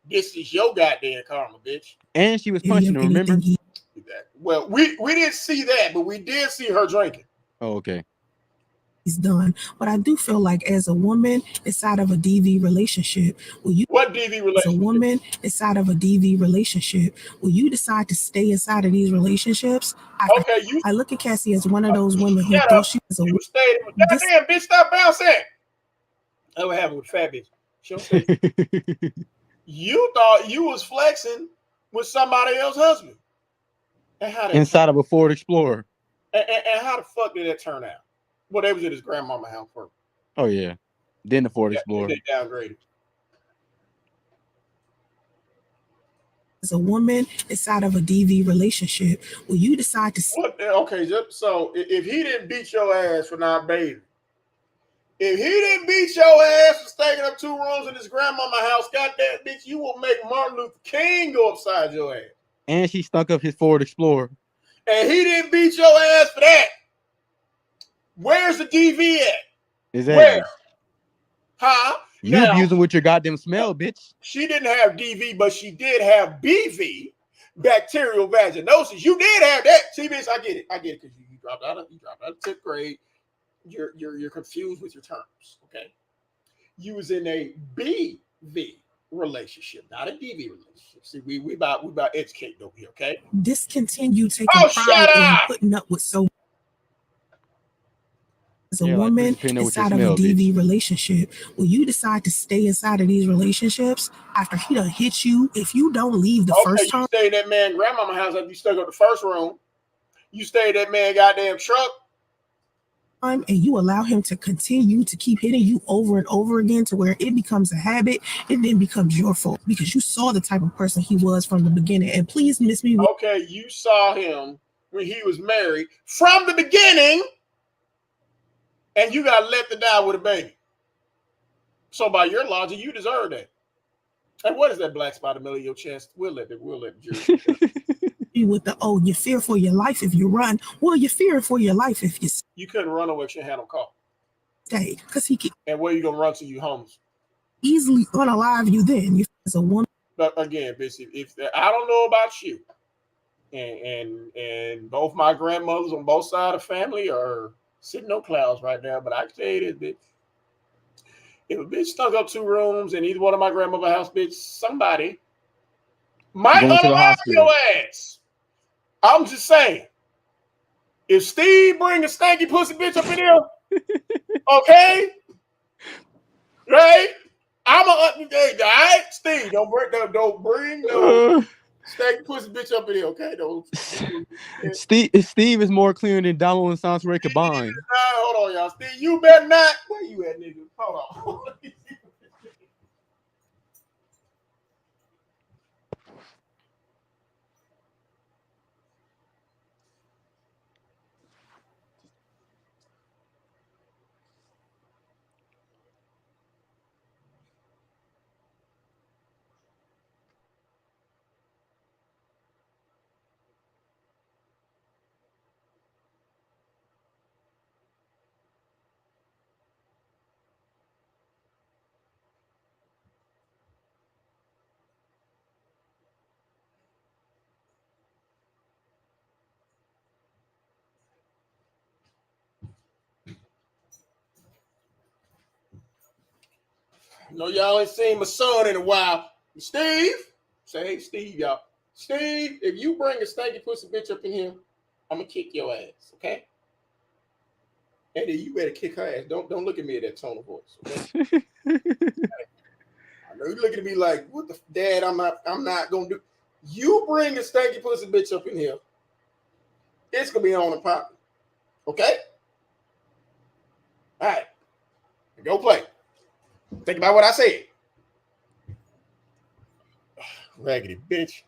This is your goddamn karma, bitch.
And she was punching her, remember?
Well, we didn't see that, but we did see her drinking.
Oh, okay.
He's done. But I do feel like as a woman inside of a DV relationship,
what DV relationship?
As a woman inside of a DV relationship, will you decide to stay inside of these relationships? I look at Cassie as one of those women who thought she was a woman.
Goddamn, bitch, stop bouncing. That what happened with fat bitch. You thought you was flexing with somebody else's husband. And how
inside of a Ford Explorer.
And how the fuck did that turn out? Well, they was at his grandmama's house first.
Oh, yeah. Then the Ford Explorer.
They downgraded.
As a woman inside of a DV relationship, will you decide to...
Okay, so if he didn't beat your ass for not bathing, if he didn't beat your ass for staying up 2 rooms in his grandmama's house, goddamn bitch, you will make Martin Luther King go upside your ass.
And she stunk up his Ford Explorer.
And he didn't beat your ass for that. Where's the DV at?
Exactly.
Where? Huh?
You abusing with your goddamn smell, bitch.
She didn't have DV, but she did have BV, bacterial vaginosis. You did have that. See, bitch, I get it because you dropped out of 10th grade. You're confused with your terms. Okay. You was in a BV relationship, not a DV relationship. See, we about educating over here, okay?
Discontinue taking pride in putting up with so. As a woman inside of a DV relationship, will you decide to stay inside of these relationships after he done hit you? If you don't leave the first time,
you stay in that man grandmama house after you stuck up the first room. You stay in that man goddamn truck.
And you allow him to continue to keep hitting you over and over again to where it becomes a habit, it then becomes your fault because you saw the type of person he was from the beginning. And please miss me.
Okay, you saw him when he was married from the beginning. And you got left to die with a baby. So by your logic, you deserve that. And what is that black spot in the middle of your chest? We'll let the jury.
With the you fear for your life if you run. Well, you fear for your life if
you couldn't run away if you had no car.
Stay, because he can.
And where you gonna run to? You homeless.
Easily unalive you then. You as a woman.
But again, bitch, if I don't know about you, and both my grandmothers on both sides of the family are sitting on clouds right now, but I can tell you this, bitch. If a bitch stuck up 2 rooms in either one of my grandmother's house, bitch, somebody might unalive your ass. I'm just saying. If Steve bring a stanky pussy bitch up in here, okay? Right? I'm a all right, Steve, don't bring no stanky pussy bitch up in here, okay?
Steve is more clear than Donald and Soncerae combined.
Hold on, y'all. Steve, you better not. Where you at, nigga? Hold on. I know y'all ain't seen my son in a while. Steve, say hey, Steve, y'all. Steve, if you bring a stanky pussy bitch up in here, I'm gonna kick your ass, okay? And then you better kick her ass. Don't look at me at that tone of voice, okay? I know you're looking at me like, what the dad? I'm not gonna do. You bring a stanky pussy bitch up in here, it's gonna be on and popping, okay? All right, go play. Think about what I said. Raggedy bitch.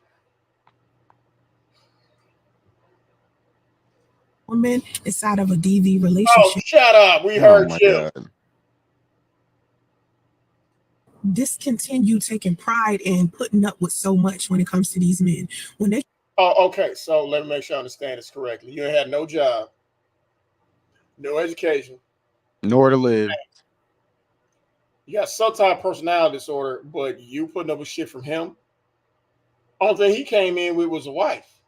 Woman inside of a DV
Oh,
relationship.
shut up. We
Oh
heard
my
you.
God.
Discontinue taking pride in putting up with so much when it comes to these men. When they
Oh, okay. So let me make sure I understand this correctly. You ain't had no job, no education.
Nowhere to live.
You got some type of personality disorder, but you putting up with shit from him. Only thing he came in with was a wife.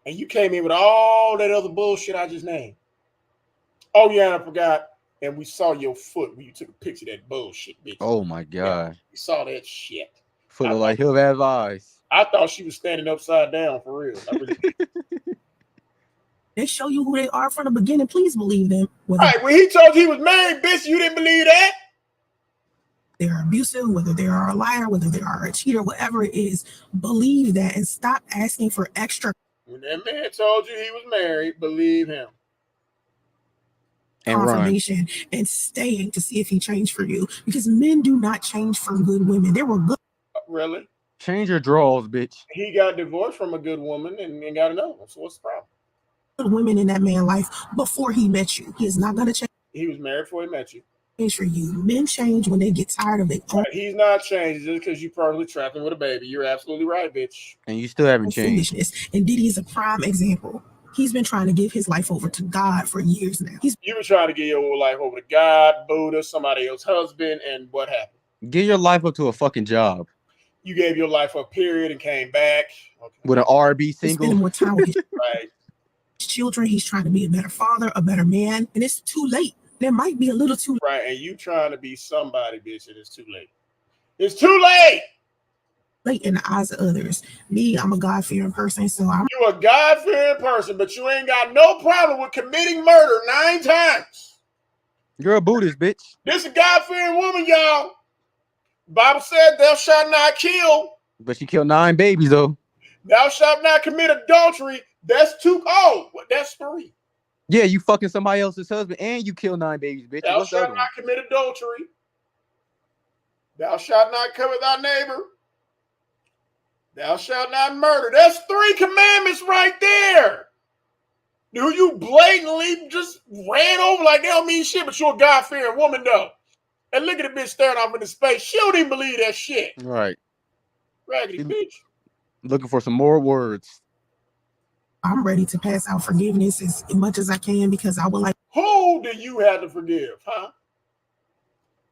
And you came in with all that other bullshit I just named. Oh, yeah, and I forgot. And we saw your foot when you took a picture of that bullshit, bitch.
Oh my God.
Yeah, we saw that shit.
Foot look like he'll have eyes.
I thought she was standing upside down for real. I really
they show you who they are from the beginning, please believe them. Whether
right, when he told you he was married, bitch, you didn't believe that?
they're abusive, whether they are a liar, whether they are a cheater, whatever it is, believe that and stop asking for extra.
When that man told you he was married, believe him.
And
confirmation and staying to see if he changed for you, because men do not change for good women. There were good.
Really?
change your drawers, bitch.
He got divorced from a good woman and got another one. So what's the problem?
Women in that man's life before he met you. He is not going to change.
He was married before he met you.
For you. Men change when they get tired of their own.
Right. He's not changing just because you probably trapped him with a baby. You're absolutely right, bitch.
And you still haven't changed.
Foolishness. And Diddy is a prime example. He's been trying to give his life over to God for years now.
You were trying to give your whole life over to God, Buddha, somebody else's husband, and what happened?
Give your life up to a fucking job.
You gave your life up, period, and came back. Okay.
With an R&B
He's
single.
spending more time with his
Right.
children. He's trying to be a better father, a better man. And it's too late. There might be a little too
Right. And you trying to be somebody, bitch, and it's too late. It's too late.
late in the eyes of others. Me, I'm a God-fearing person, so I'm
You a God-fearing person, but you ain't got no problem with committing murder 9 times.
You're a Buddhist, bitch.
This a God-fearing woman, y'all. Bible said, thou shalt not kill.
But she killed 9 babies, though.
Thou shalt not commit adultery. That's 2. Oh, that's 3.
Yeah, you fucking somebody else's husband and you kill 9 babies, bitch.
Thou
What's the other
shalt
one?
not commit adultery. Thou shalt not covet thy neighbor. Thou shalt not murder. That's 3 commandments right there. Do you blatantly just ran over like they don't mean shit, but you're a God-fearing woman, though. And look at the bitch staring off into space. She don't even believe that shit.
Right.
Raggedy bitch.
Looking for some more words.
ready to pass out forgiveness as much as I can, because I would like.
Who do you have to forgive, huh?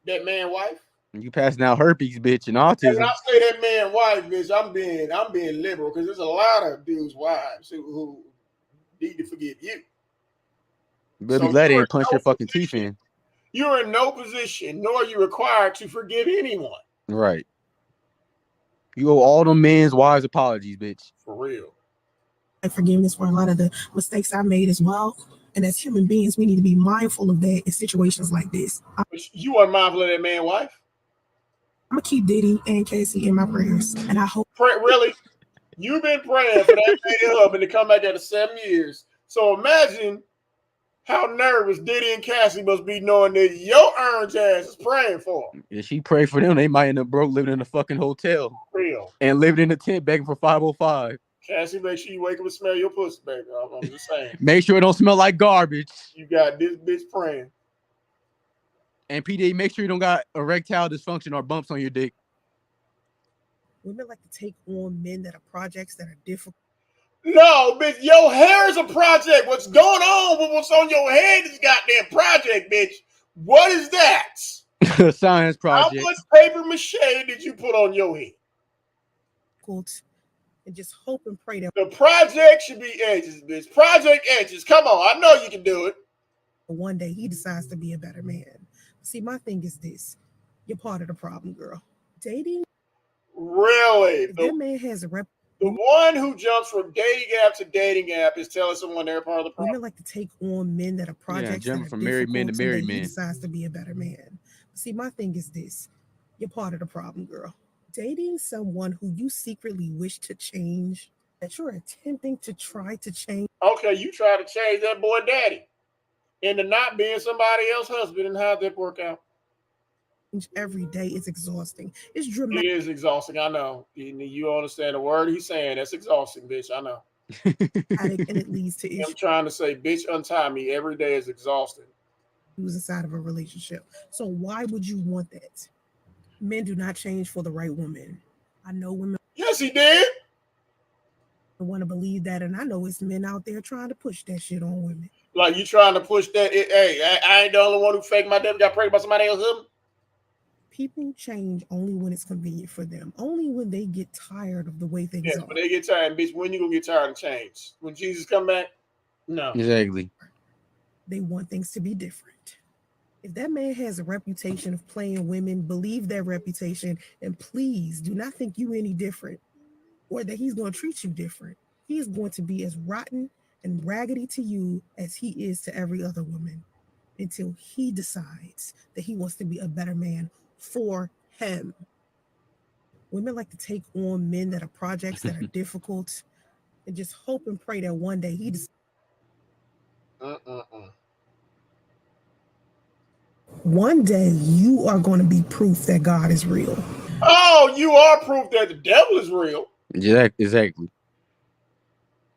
That man wife?
You passing out herpes, bitch, and
And
autism.
when I say that man wife, bitch, I'm being liberal, because there's a lot of dudes' wives who need to forgive you.
Baby,
So
let
you're
it punch
in
your
no
fucking teeth
position.
in.
You're in no position, nor are you required to forgive anyone.
Right. You owe all them men's wives apologies, bitch.
For real.
Forgiveness for a lot of the mistakes I made as well. And as human beings, we need to be mindful of that in situations like this. I'm
You are mindful of that man wife?
gonna keep Diddy and Casey in my prayers, and I hope.
Really? You've been praying for that man husband to come back after 7 years. So imagine how nervous Diddy and Cassie must be knowing that your orange ass is praying for them.
If she prayed for them, they might end up broke living in a fucking hotel.
Real.
And living in a tent begging for 505.
Cassie, make sure you wake up and smell your pussy, baby. I'm just saying.
Make sure it don't smell like garbage.
You got this bitch praying.
And PD, make sure you don't got erectile dysfunction or bumps on your dick.
Women like to take on men that are projects that are difficult.
No, bitch, your hair is a project. What's going on with what's on your head is goddamn project, bitch. What is that?
Science project.
How much paper mache did you put on your head?
And just hope and pray that
The project should be edges, bitch. Project edges. Come on, I know you can do it.
one day he decides to be a better man. See, my thing is this. You're part of the problem, girl. Dating.
Really?
If that man has a rep.
The one who jumps from dating app to dating app is telling someone they're part of the problem.
Women like to take on men that are projects,
jumping
that are
from married men to married
He
men.
decides to be a better man. See, my thing is this: you're part of the problem, girl. Dating someone who you secretly wish to change, that you're attempting to try to change.
Okay, you try to change that boy daddy into not being somebody else's husband, and how'd that work out?
Every day is exhausting. It's dramatic.
It is exhausting, I know. You understand the word he's saying. That's exhausting, bitch. I know.
And it leads to issues.
I'm trying to say, bitch, untie me. Every day is exhausting.
He was inside of a relationship. So why would you want that? Men do not change for the right woman. I know women.
Yes, he did.
Want to believe that, and I know it's men out there trying to push that shit on women.
Like you trying to push that. Hey, I ain't the only one who faked my death, got pregnant by somebody else.
People change only when it's convenient for them. Only when they get tired of the way things are.
Yes, but they get tired, bitch. When you gonna get tired of change? When Jesus come back? No.
Exactly.
They want things to be different. If that man has a reputation of playing women, believe that reputation, and please do not think you any different or that he's going to treat you different. He is going to be as rotten and raggedy to you as he is to every other woman until he decides that he wants to be a better man for him. Women like to take on men that are projects, that are difficult, and just hope and pray that one day he decides. One day you are going to be proof that God is real.
Oh, you are proof that the devil is real.
Yeah, exactly.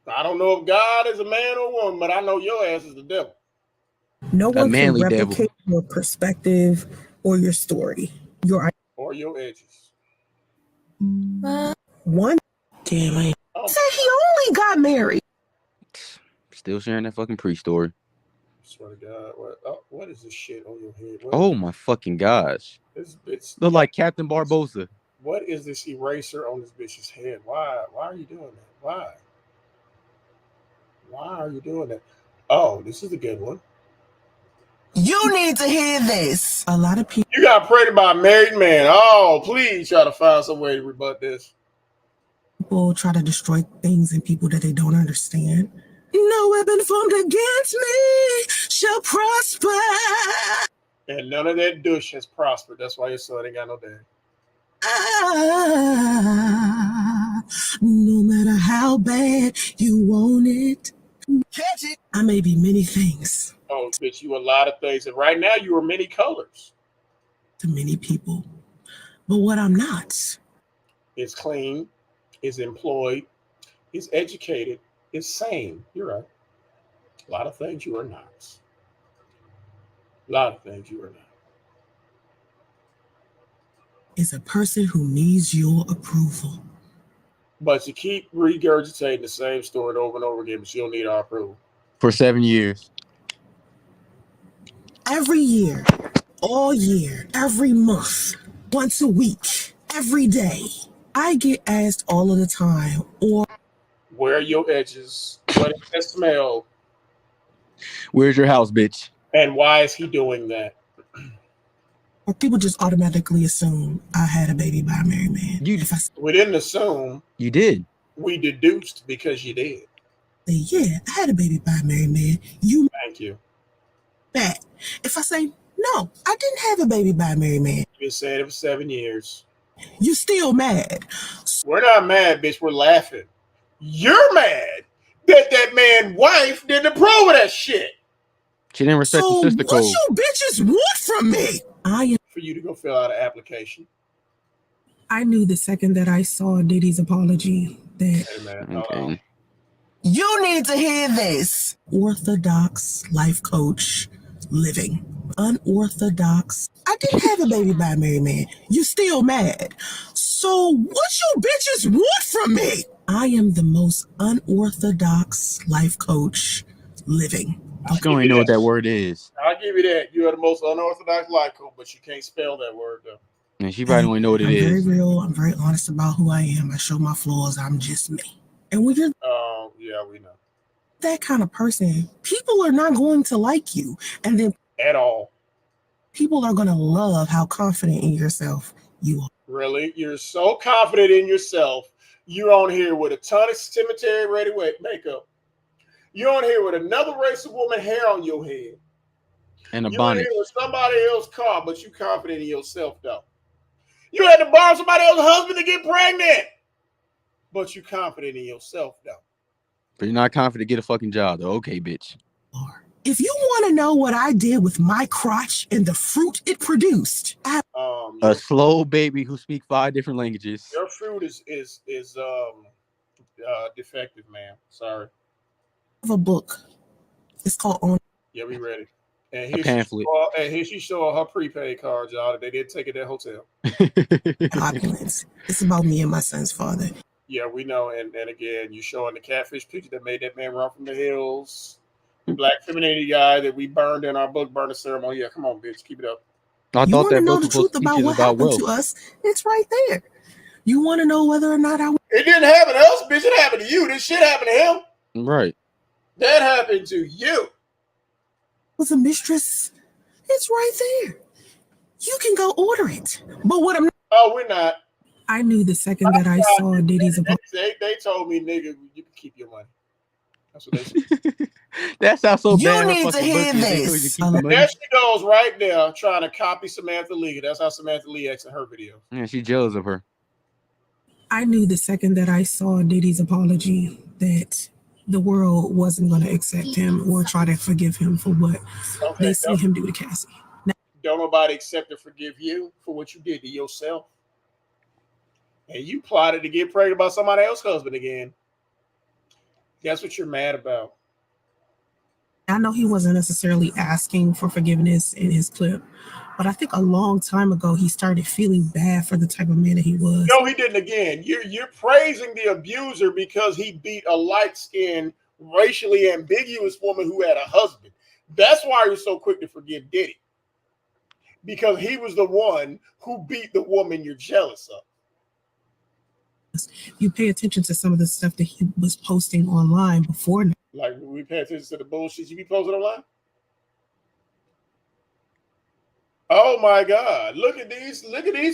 I don't know if God is a man or a woman, but I know your ass is the devil.
No one can replicate your perspective or your story,
or your edges.
One damn, I said he only got married.
Still sharing that fucking pre-story.
Swear to God, what is this shit on your head?
Oh my fucking gosh!
It's
look like Captain Barbosa.
What is this eraser on this bitch's head? Why are you doing that? Why are you doing that? Oh, this is a good one.
You need to hear this. A lot of people.
You got pregnant by a married man. Oh, please try to find some way to rebut this.
People try to destroy things in people that they don't understand. No weapon formed against me shall prosper.
And none of that douche has prospered. That's why your son ain't got no daddy.
No matter how bad you want it, catch it. I may be many things.
Oh, bitch, you a lot of things. And right now you are many colors.
To many people. But what I'm not
is clean, is employed, is educated, is sane. You're right. A lot of things you are not. A lot of things you are not.
Is a person who needs your approval.
But you keep regurgitating the same story over and over again, but you don't need our approval.
For 7 years.
Every year, all year, every month, once a week, every day, I get asked all of the time, or
where are your edges? What is that smell?
Where's your house, bitch?
And why is he doing that?
Or people just automatically assume I had a baby by a married man.
We didn't assume.
You did.
We deduced because you did.
Yeah, I had a baby by a married man.
Thank you.
That. If I say, no, I didn't have a baby by a married man.
You said it for 7 years.
You still mad.
We're not mad, bitch. We're laughing. You're mad that man's wife didn't approve of that shit.
She didn't respect the sister code.
What you bitches want from me?
For you to go fill out an application.
I knew the second that I saw Diddy's apology that
hey man, okay.
You need to hear this. Orthodox life coach living. Unorthodox. I didn't have a baby by a married man. You still mad. So what you bitches want from me? I am the most unorthodox life coach living.
I don't even know what that word is.
I'll give you that. You are the most unorthodox life coach, but you can't spell that word though.
And she probably don't even know what it is.
I'm very real. I'm very honest about who I am. I show my flaws. I'm just me. And when you're
yeah, we know.
That kind of person, people are not going to like you. And then
at all.
People are going to love how confident in yourself you are.
Really? You're so confident in yourself. You're on here with a ton of cemetery ready makeup. You're on here with another race of woman hair on your head.
And a
You're on
bonnet.
here with somebody else's car, but you confident in yourself, though. You had to borrow somebody else's husband to get pregnant, but you confident in yourself, though.
But you're not confident to get a fucking job, though. Okay, bitch.
If you want to know what I did with my crotch and the fruit it produced,
A slow baby who speak 5 different languages.
Your fruit is defective, man. Sorry.
I have a book. It's called On.
Yeah, we ready. And
A pamphlet.
Here she showed her prepaid card, y'all. That they didn't take it at hotel.
Opulence. It's about me and my son's father.
Yeah, we know. And again, you showing the catfish picture that made that man run from the hills. The black femininity guy that we burned in our book burning ceremony. Yeah, come on, bitch. Keep it up.
I
You
thought
want to
that
know
book
the
was supposed
truth
to teach
about
us
what
about
happened
wealth.
to us? It's right there. You want to know whether or not I
It didn't happen to us, bitch. It happened to you. This shit happened to him.
Right.
That happened to you.
was a mistress? It's right there. You can go order it. But what I'm
Oh, we're not.
I knew the second that I saw Diddy's
They told me, nigga, you can keep your money. That's what they said.
That sounds so
You
bad.
need to hear this.
There she goes right there trying to copy Samantha Lee. That's how Samantha Lee acts in her videos.
Yeah, she's jealous of her.
I knew the second that I saw Diddy's apology that the world wasn't going to accept him or try to forgive him for what they see him do to Cassie.
Don't nobody accept or forgive you for what you did to yourself. And you plotted to get pregnant by somebody else's husband again. That's what you're mad about.
I know he wasn't necessarily asking for forgiveness in his clip, but I think a long time ago he started feeling bad for the type of man that he was.
No, he didn't again. You're praising the abuser because he beat a light-skinned, racially ambiguous woman who had a husband. That's why you're so quick to forgive Diddy. Because he was the one who beat the woman you're jealous of.
You pay attention to some of the stuff that he was posting online before.
Like we pay attention to the bullshit you be posting online. Oh my God! Look at these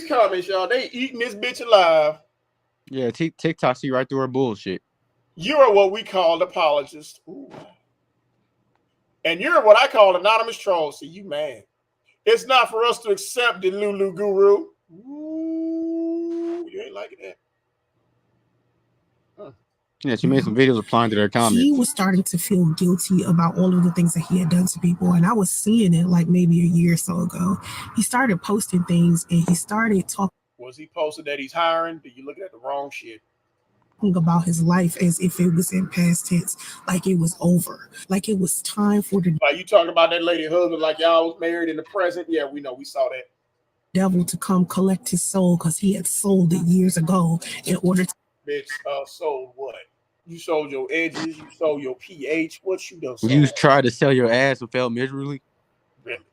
comments, y'all. They eating this bitch alive.
Yeah, TikTok see right through her bullshit.
You are what we call apologists. Ooh. And you're what I call anonymous trolls. See, you mad. It's not for us to accept the Lulu Guru. Ooh, you ain't liking that.
Yeah, she made some videos applying to their comments.
He was starting to feel guilty about all of the things that he had done to people. And I was seeing it like maybe a year or so ago. He started posting things and he started talking.
Was he posting that he's hiring? But you looking at the wrong shit.
About his life as if it was in past tense, like it was over, like it was time for the
like you talking about that lady husband, like y'all was married in the present. Yeah, we know, we saw that.
Devil to come collect his soul because he had sold it years ago in order to.
Bitch, sold what? You sold your edges, you sold your pH. What you done sold?
You tried to sell your ass and failed miserably.
Really?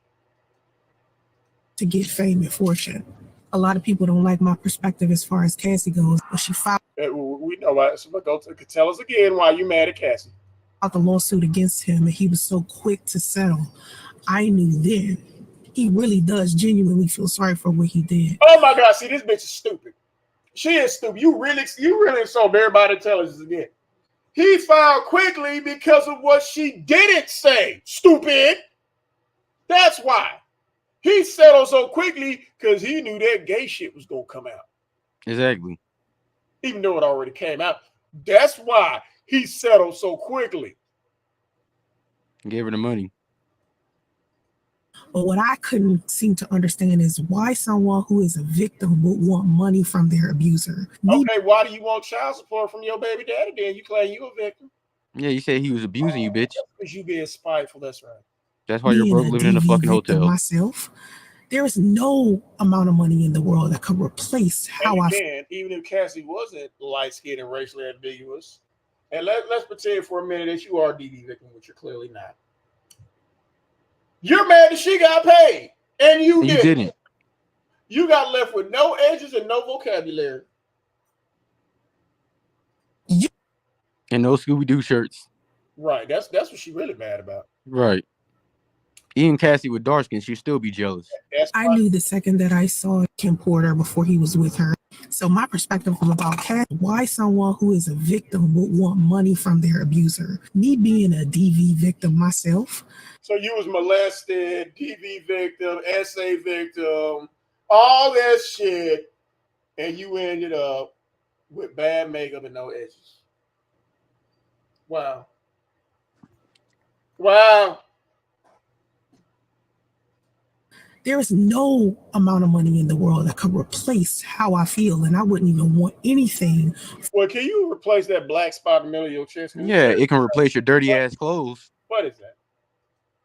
To get fame and fortune. A lot of people don't like my perspective as far as Cassie goes, but she filed.
We know why. So tell us again why you mad at Cassie.
Out the lawsuit against him, and he was so quick to settle. I knew then he really does genuinely feel sorry for what he did.
Oh my God! See, this bitch is stupid. She is stupid. You really insulted everybody's intelligence again. He filed quickly because of what she didn't say. Stupid. That's why. He settled so quickly because he knew that gay shit was going to come out.
Exactly.
Even though it already came out. That's why he settled so quickly.
Gave her the money.
But what I couldn't seem to understand is why someone who is a victim would want money from their abuser.
Okay, why do you want child support from your baby daddy then? You claim you a victim.
Yeah, you said he was abusing you, bitch.
Because you being spiteful, that's right.
That's why you're broke living in a fucking hotel.
Myself, there is no amount of money in the world that can replace how I feel.
Even if Cassie wasn't light-skinned and racially ambiguous, and let's pretend for a minute that you are a DV victim, which you're clearly not. You're mad that she got paid, and you didn't. You got left with no edges and no vocabulary.
And no Scooby-Doo shirts.
Right. That's what she really mad about.
Right. Even Cassie with dark skin, she'd still be jealous.
I knew the second that I saw Kim Porter before he was with her. So my perspective about Cassie, why someone who is a victim would want money from their abuser. Me being a DV victim myself.
So you was molested, DV victim, SA victim, all that shit, and you ended up with bad makeup and no edges. Wow. Wow.
There is no amount of money in the world that could replace how I feel, and I wouldn't even want anything.
Well, can you replace that black spot in the middle of your chest?
Yeah, it can replace your dirty ass clothes.
What is that?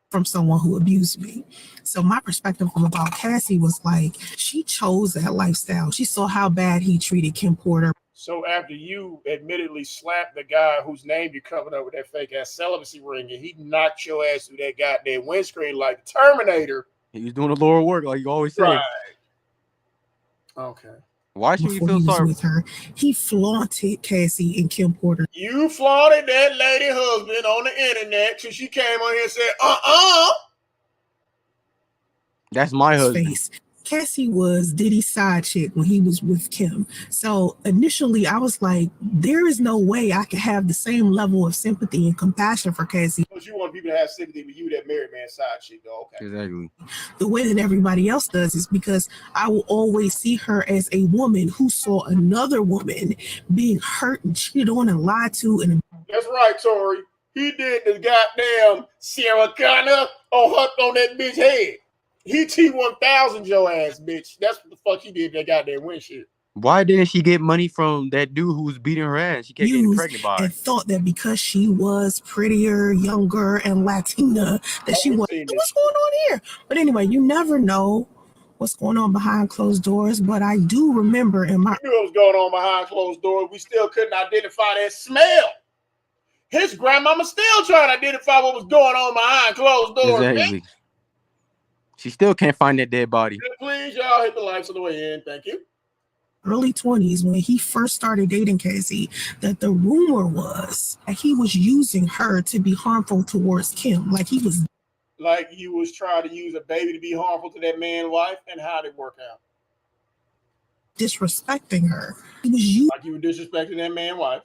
From someone who abused me. So my perspective about Cassie was like, she chose that lifestyle. She saw how bad he treated Kim Porter.
So after you admittedly slapped the guy whose name you covered up with that fake ass celibacy ring, and he knocked your ass through that goddamn windscreen like Terminator.
He was doing the Lord work, like you always say.
Right. Okay.
Why should we feel sorry
with her? He flaunted Cassie and Kim Porter.
You flaunted that lady husband on the internet till she came on here and said,
That's my husband.
Face. Cassie was Diddy's side chick when he was with Kim. So initially I was like, there is no way I could have the same level of sympathy and compassion for Cassie.
But you want people to have sympathy with you, that married man side chick, though. Okay.
Exactly.
The way that everybody else does is because I will always see her as a woman who saw another woman being hurt and cheated on and lied to. And
that's right, Tori. He did the goddamn Sarah Connor on that bitch head. He T-1000 your ass, bitch. That's what the fuck he did that goddamn windshield.
Why didn't she get money from that dude who was beating her ass? She kept getting pregnant by her.
And thought that because she was prettier, younger, and Latina, that she was. What's going on here? But anyway, you never know what's going on behind closed doors. But I do remember in my.
You knew what was going on behind closed doors. We still couldn't identify that smell. His grandmama still trying to identify what was going on behind closed doors.
Exactly. She still can't find that dead body.
Please, y'all hit the lights on the way in. Thank you.
Early 20s, when he first started dating Cassie, that the rumor was that he was using her to be harmful towards Kim. Like he was.
Like you was trying to use a baby to be harmful to that man's wife, and how did it work out?
Disrespecting her. He was
like you were disrespecting that man's wife.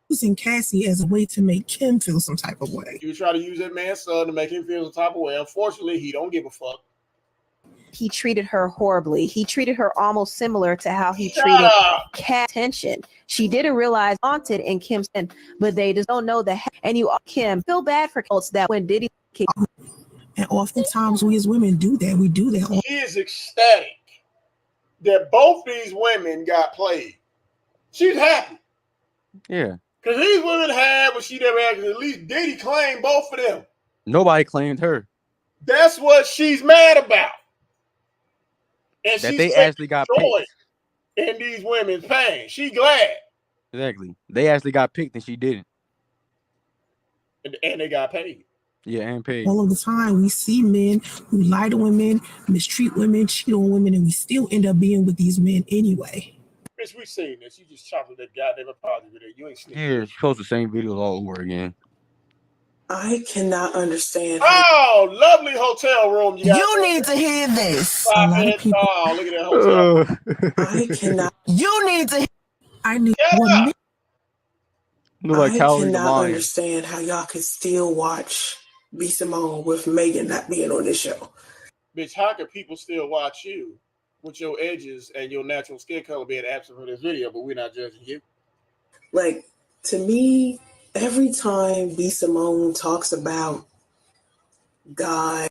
Using Cassie as a way to make Kim feel some type of way.
You try to use that man's son to make him feel some type of way. Unfortunately, he don't give a fuck.
He treated her horribly. He treated her almost similar to how he treated Cat Tension. She didn't realize haunted in Kim's end, but they just don't know that. And you, Kim, feel bad for cults that when Diddy.
And oftentimes we as women do that. We do that.
He is ecstatic that both these women got played. She's happy.
Yeah.
Because these women had what she never had. At least Diddy claimed both of them.
Nobody claimed her.
That's what she's mad about. And
that they actually got picked
in these women's pain. She glad.
Exactly. They actually got picked and she didn't.
And they got paid.
Yeah, and paid.
All of the time we see men who lie to women, mistreat women, cheat on women, and we still end up being with these men anyway.
Bitch, we seen this. You just chopped that goddamn apology video. You ain't sneaking.
Yeah, she posts the same videos all over again.
I cannot understand.
Oh, lovely hotel room.
You need to hear this.
A lot of people. Oh, look at that hotel room.
I cannot.
You need to. I need
one.
Like
I cannot understand how y'all can still watch B. Simone with Megan not being on this show.
Bitch, how can people still watch you with your edges and your natural skin color being absent from this video, but we're not judging you?
Like, to me, every time B. Simone talks about God,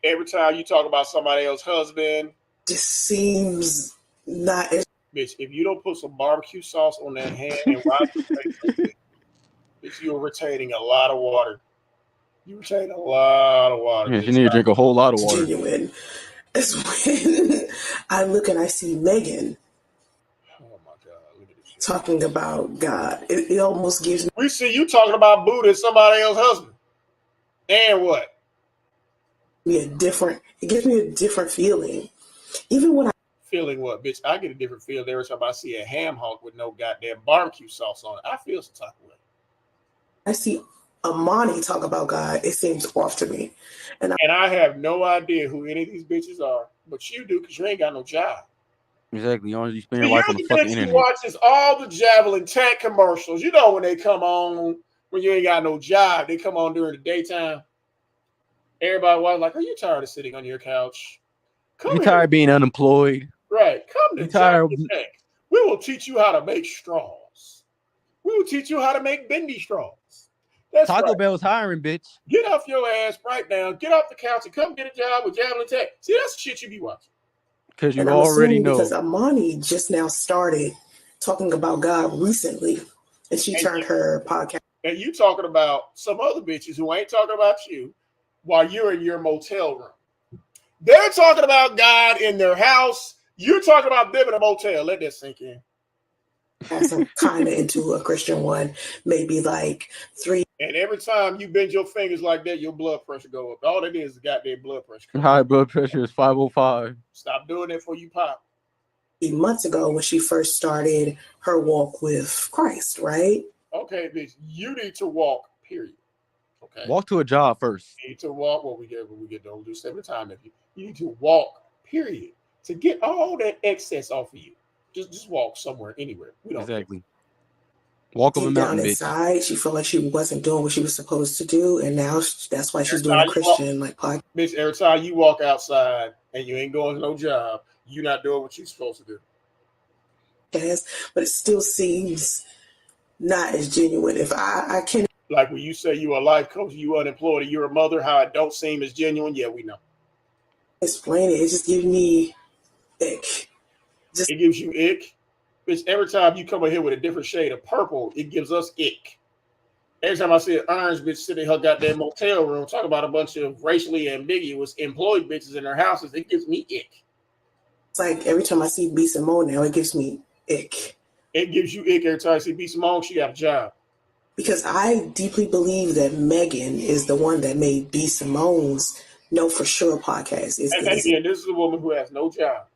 every time you talk about somebody else's husband,
just seems not as.
Bitch, if you don't put some barbecue sauce on that hand and wash your face, bitch, you're retaining a lot of water. You retain a lot of water.
Yeah, you need to drink a whole lot of water.
Genuine. It's when I look and I see Megan.
Oh my God! Look at this.
Talking about God, it almost gives me.
We see you talking about Buddha and somebody else's husband, and what?
It gives me a different feeling, even when I.
Feeling what, bitch? I get a different feel every time I see a ham hock with no goddamn barbecue sauce on it. I feel some type of way.
I see Amani talk about God, it seems off to me.
And I have no idea who any of these bitches are, but you do because you ain't got no job.
Exactly. You only spend
See,
your life
you're
on the
the
fucking
bitch who
internet.
watches all the Javelin tank commercials. You know when they come on when you ain't got no job, they come on during the daytime. Everybody was like, "Are you tired of sitting on your couch? Come
You
here,
tired of being unemployed?
right? Come to
You tired?
Javelin Tank. We will teach you how to make straws. We will teach you how to make bendy straws. That's
Taco
right.
Bell's hiring, bitch.
Get off your ass right now. Get off the couch and come get a job with Javelin Tech. See, that's the shit you be watching.
Because
And
you
I'm
already
assuming
know.
because Amani just now started talking about God recently, and she turned her podcast.
And you talking about some other bitches who ain't talking about you while you're in your motel room. They're talking about God in their house. You're talking about them in a motel. Let that sink in.
Passing kind of into a Christian one, maybe like 3.
And every time you bend your fingers like that, your blood pressure go up. All it is goddamn blood pressure.
High blood pressure is 505.
Stop doing that before you pop.
Months ago when she first started her walk with Christ, right?
Okay, bitch, you need to walk, period. Okay.
Walk to a job first.
You need to walk. Well, we get don't do 7 times. You need to walk, period, to get all that excess off of you. Just walk somewhere, anywhere. We don't
Exactly. Walk up a
Deep
mountain,
down
bitch.
inside, she felt like she wasn't doing what she was supposed to do, and now that's why she's doing a Christian like podcast.
Bitch, every time you walk outside and you ain't going to no job, you're not doing what you're supposed to do.
But it still seems not as genuine. If I can,
like when you say you're a life coach, you unemployed, and you're a mother, how it don't seem as genuine. Yeah, we know.
explain it. It just gives me ick.
It gives you ick. Bitch, every time you come in here with a different shade of purple, it gives us ick. Every time I see an orange bitch sitting in her goddamn motel room talking about a bunch of racially ambiguous employed bitches in their houses, it gives me ick.
It's like every time I see B. Simone now, it gives me ick.
It gives you ick every time I see B. Simone, she got a job.
Because I deeply believe that Megan is the one that made B. Simone's Know For Sure podcast.
And again, this is a woman who has no job.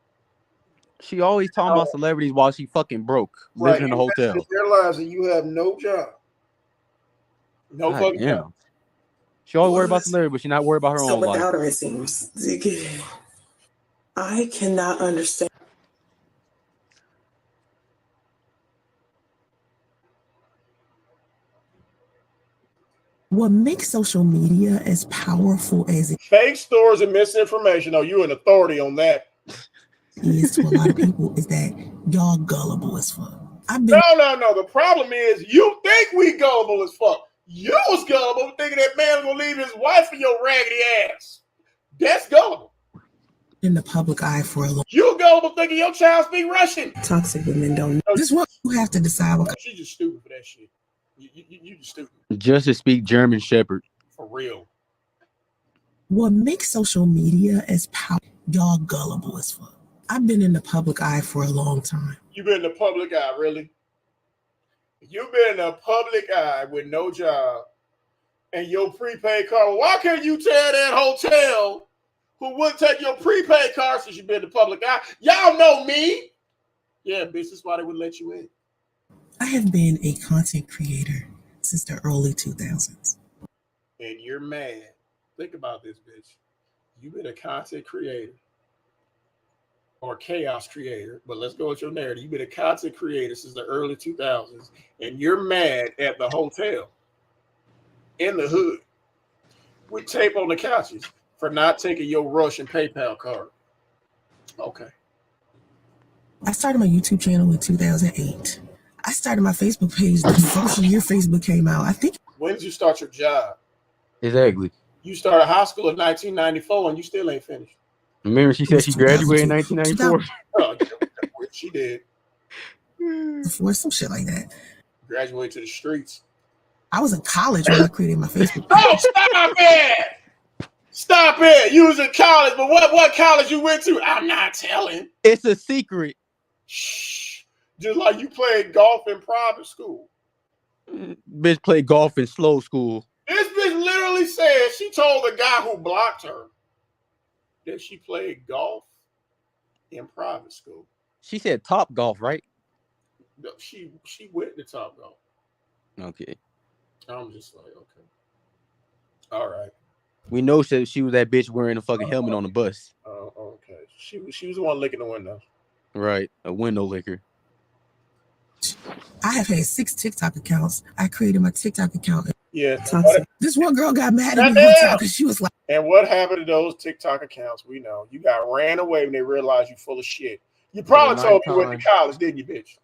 She always talking about celebrities while she fucking broke, living in a hotel.
Their lives, and you have no job. No
God
fucking
damn.
job.
She always worried about celebrity, but she's not worried about her own life.
Without her, it seems. I cannot understand.
What makes social media as powerful as it
Fake stories and misinformation. Oh, you're an authority on that.
is to a lot of people is that y'all gullible as fuck.
No. The problem is you think we gullible as fuck. You was gullible thinking that man was gonna leave his wife for your raggedy ass. That's gullible.
In the public eye for a long.
You gullible thinking your child speak Russian.
Toxic women don't know. This is what you have to decide.
She's just stupid for that shit. You just stupid.
Just to speak German Shepherd.
For real.
What makes social media as powerful? Y'all gullible as fuck. I've been in the public eye for a long time.
You've been in the public eye, really? You've been in the public eye with no job and your prepaid card. Why can't you tell that hotel who wouldn't take your prepaid card since you've been in the public eye? Y'all know me. Yeah, bitch, that's why they would let you in.
I have been a content creator since the early 2000s.
And you're mad. Think about this, bitch. You've been a content creator or chaos creator, but let's go with your narrative. You've been a content creator since the early 2000s, and you're mad at the hotel in the hood with tape on the couches for not taking your Russian PayPal card. Okay.
I started my YouTube channel in 2008. I started my Facebook page the first year Facebook came out. I think.
When did you start your job?
Exactly.
You started high school in 1994 and you still ain't finished.
Remember, she said she graduated in 1994.
Oh, she did.
Before some shit like that.
Graduated to the streets.
I was in college when I created my Facebook page.
Oh, stop it! Stop it! You was in college, but what college you went to? I'm not telling.
It's a secret.
Shh. Just like you played golf in private school.
Bitch played golf in slow school.
This bitch literally said she told the guy who blocked her that she played golf in private school.
She said Top Golf, right?
No, she went to Top Golf.
Okay.
I'm just like, okay. All right.
We know she was that bitch wearing a fucking helmet on the bus.
Oh, okay. She was the one licking the window.
Right. A window licker.
I have had 6 TikTok accounts. I created my TikTok account.
Yeah.
This one girl got mad at me one time because she was like,
and what happened to those TikTok accounts? We know. You got ran away when they realized you full of shit. You probably told me you went to college, didn't you, bitch?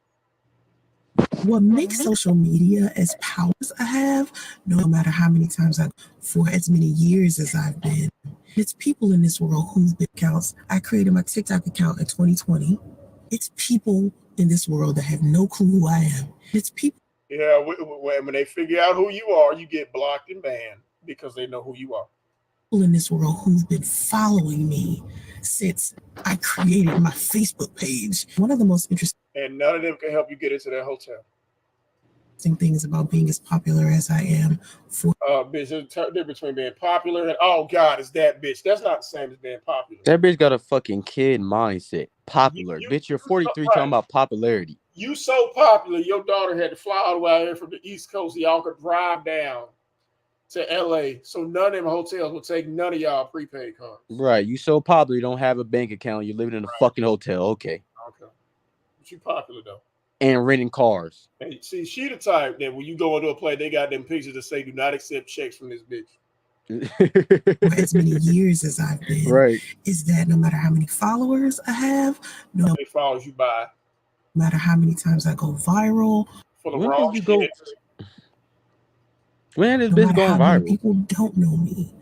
what makes social media as powers I have, no matter how many times for as many years as I've been, it's people in this world who've been accounts. I created my TikTok account in 2020. It's people in this world that have no clue who I am. It's people.
Yeah, when they figure out who you are, you get blocked and banned because they know who you are.
People in this world who've been following me since I created my Facebook page. One of the most interesting.
And none of them can help you get into that hotel.
Things about being as popular as I am.
Bitch, there's a difference between being popular and, oh God, it's that bitch. That's not the same as being popular.
That bitch got a fucking kid mindset. Popular. Bitch, you're 43 talking about popularity.
You so popular, your daughter had to fly all the way out here from the East Coast so y'all could drive down to LA. So none of them hotels will take none of y'all prepaid cards.
Right. You so popular, you don't have a bank account. You're living in a fucking hotel. Okay.
Okay. But you popular though.
And renting cars.
And see, she the type that when you go into a place, they got them pictures that say do not accept checks from this bitch.
For as many years as I've been,
right,
is that no matter how many followers I have, no
many followers you buy,
matter how many times I go viral,
for the wrong shit.
When has
no
this
matter
going
how many
viral?
people don't know me,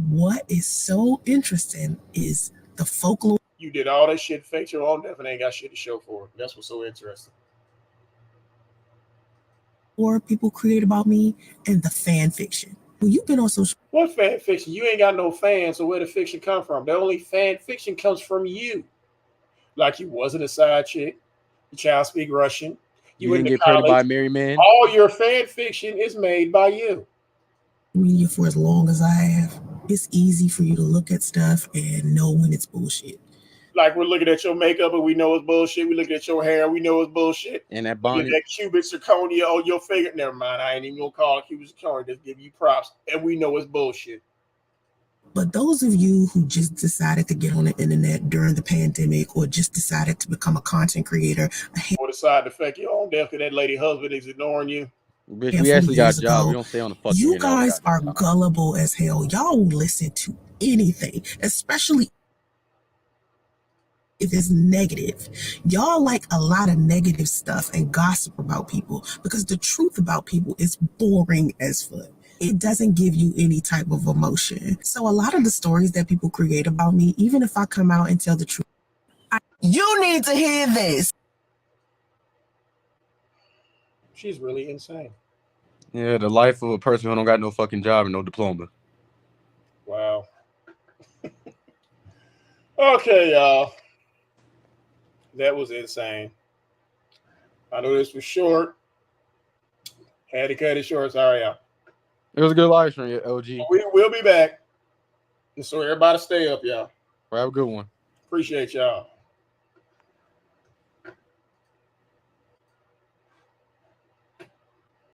what is so interesting is the folklore.
You did all that shit, fake your own death, and ain't got shit to show for it. That's what's so interesting.
Or people create about me and the fan fiction. Well, you've been on social.
What fan fiction? You ain't got no fans, so where the fiction come from? The only fan fiction comes from you. Like you wasn't a side chick. The child speak Russian.
You didn't get pregnant by a married man.
All your fan fiction is made by you.
Media for as long as I have, it's easy for you to look at stuff and know when it's bullshit.
Like we're looking at your makeup and we know it's bullshit. We look at your hair, we know it's bullshit.
And that bonnet.
That cubic zirconia on your finger. Never mind, I ain't even gonna call it cubic zirconia. Just give you props, and we know it's bullshit.
But those of you who just decided to get on the internet during the pandemic, or just decided to become a content creator,
or decide to fake your own death because that lady husband is ignoring you.
Bitch, we actually got a job. We don't stay on the fucking.
You guys are gullible as hell. Y'all will listen to anything, especially if it's negative. Y'all like a lot of negative stuff and gossip about people because the truth about people is boring as fuck. It doesn't give you any type of emotion. So a lot of the stories that people create about me, even if I come out and tell the truth, you need to hear this.
She's really insane.
Yeah, the life of a person who don't got no fucking job and no diploma.
Wow. Okay, y'all. That was insane. I know this was short. Had to cut it short. Sorry, y'all.
It was a good live stream, LG.
We will be back. And so everybody stay up, y'all.
Have a good one.
Appreciate y'all.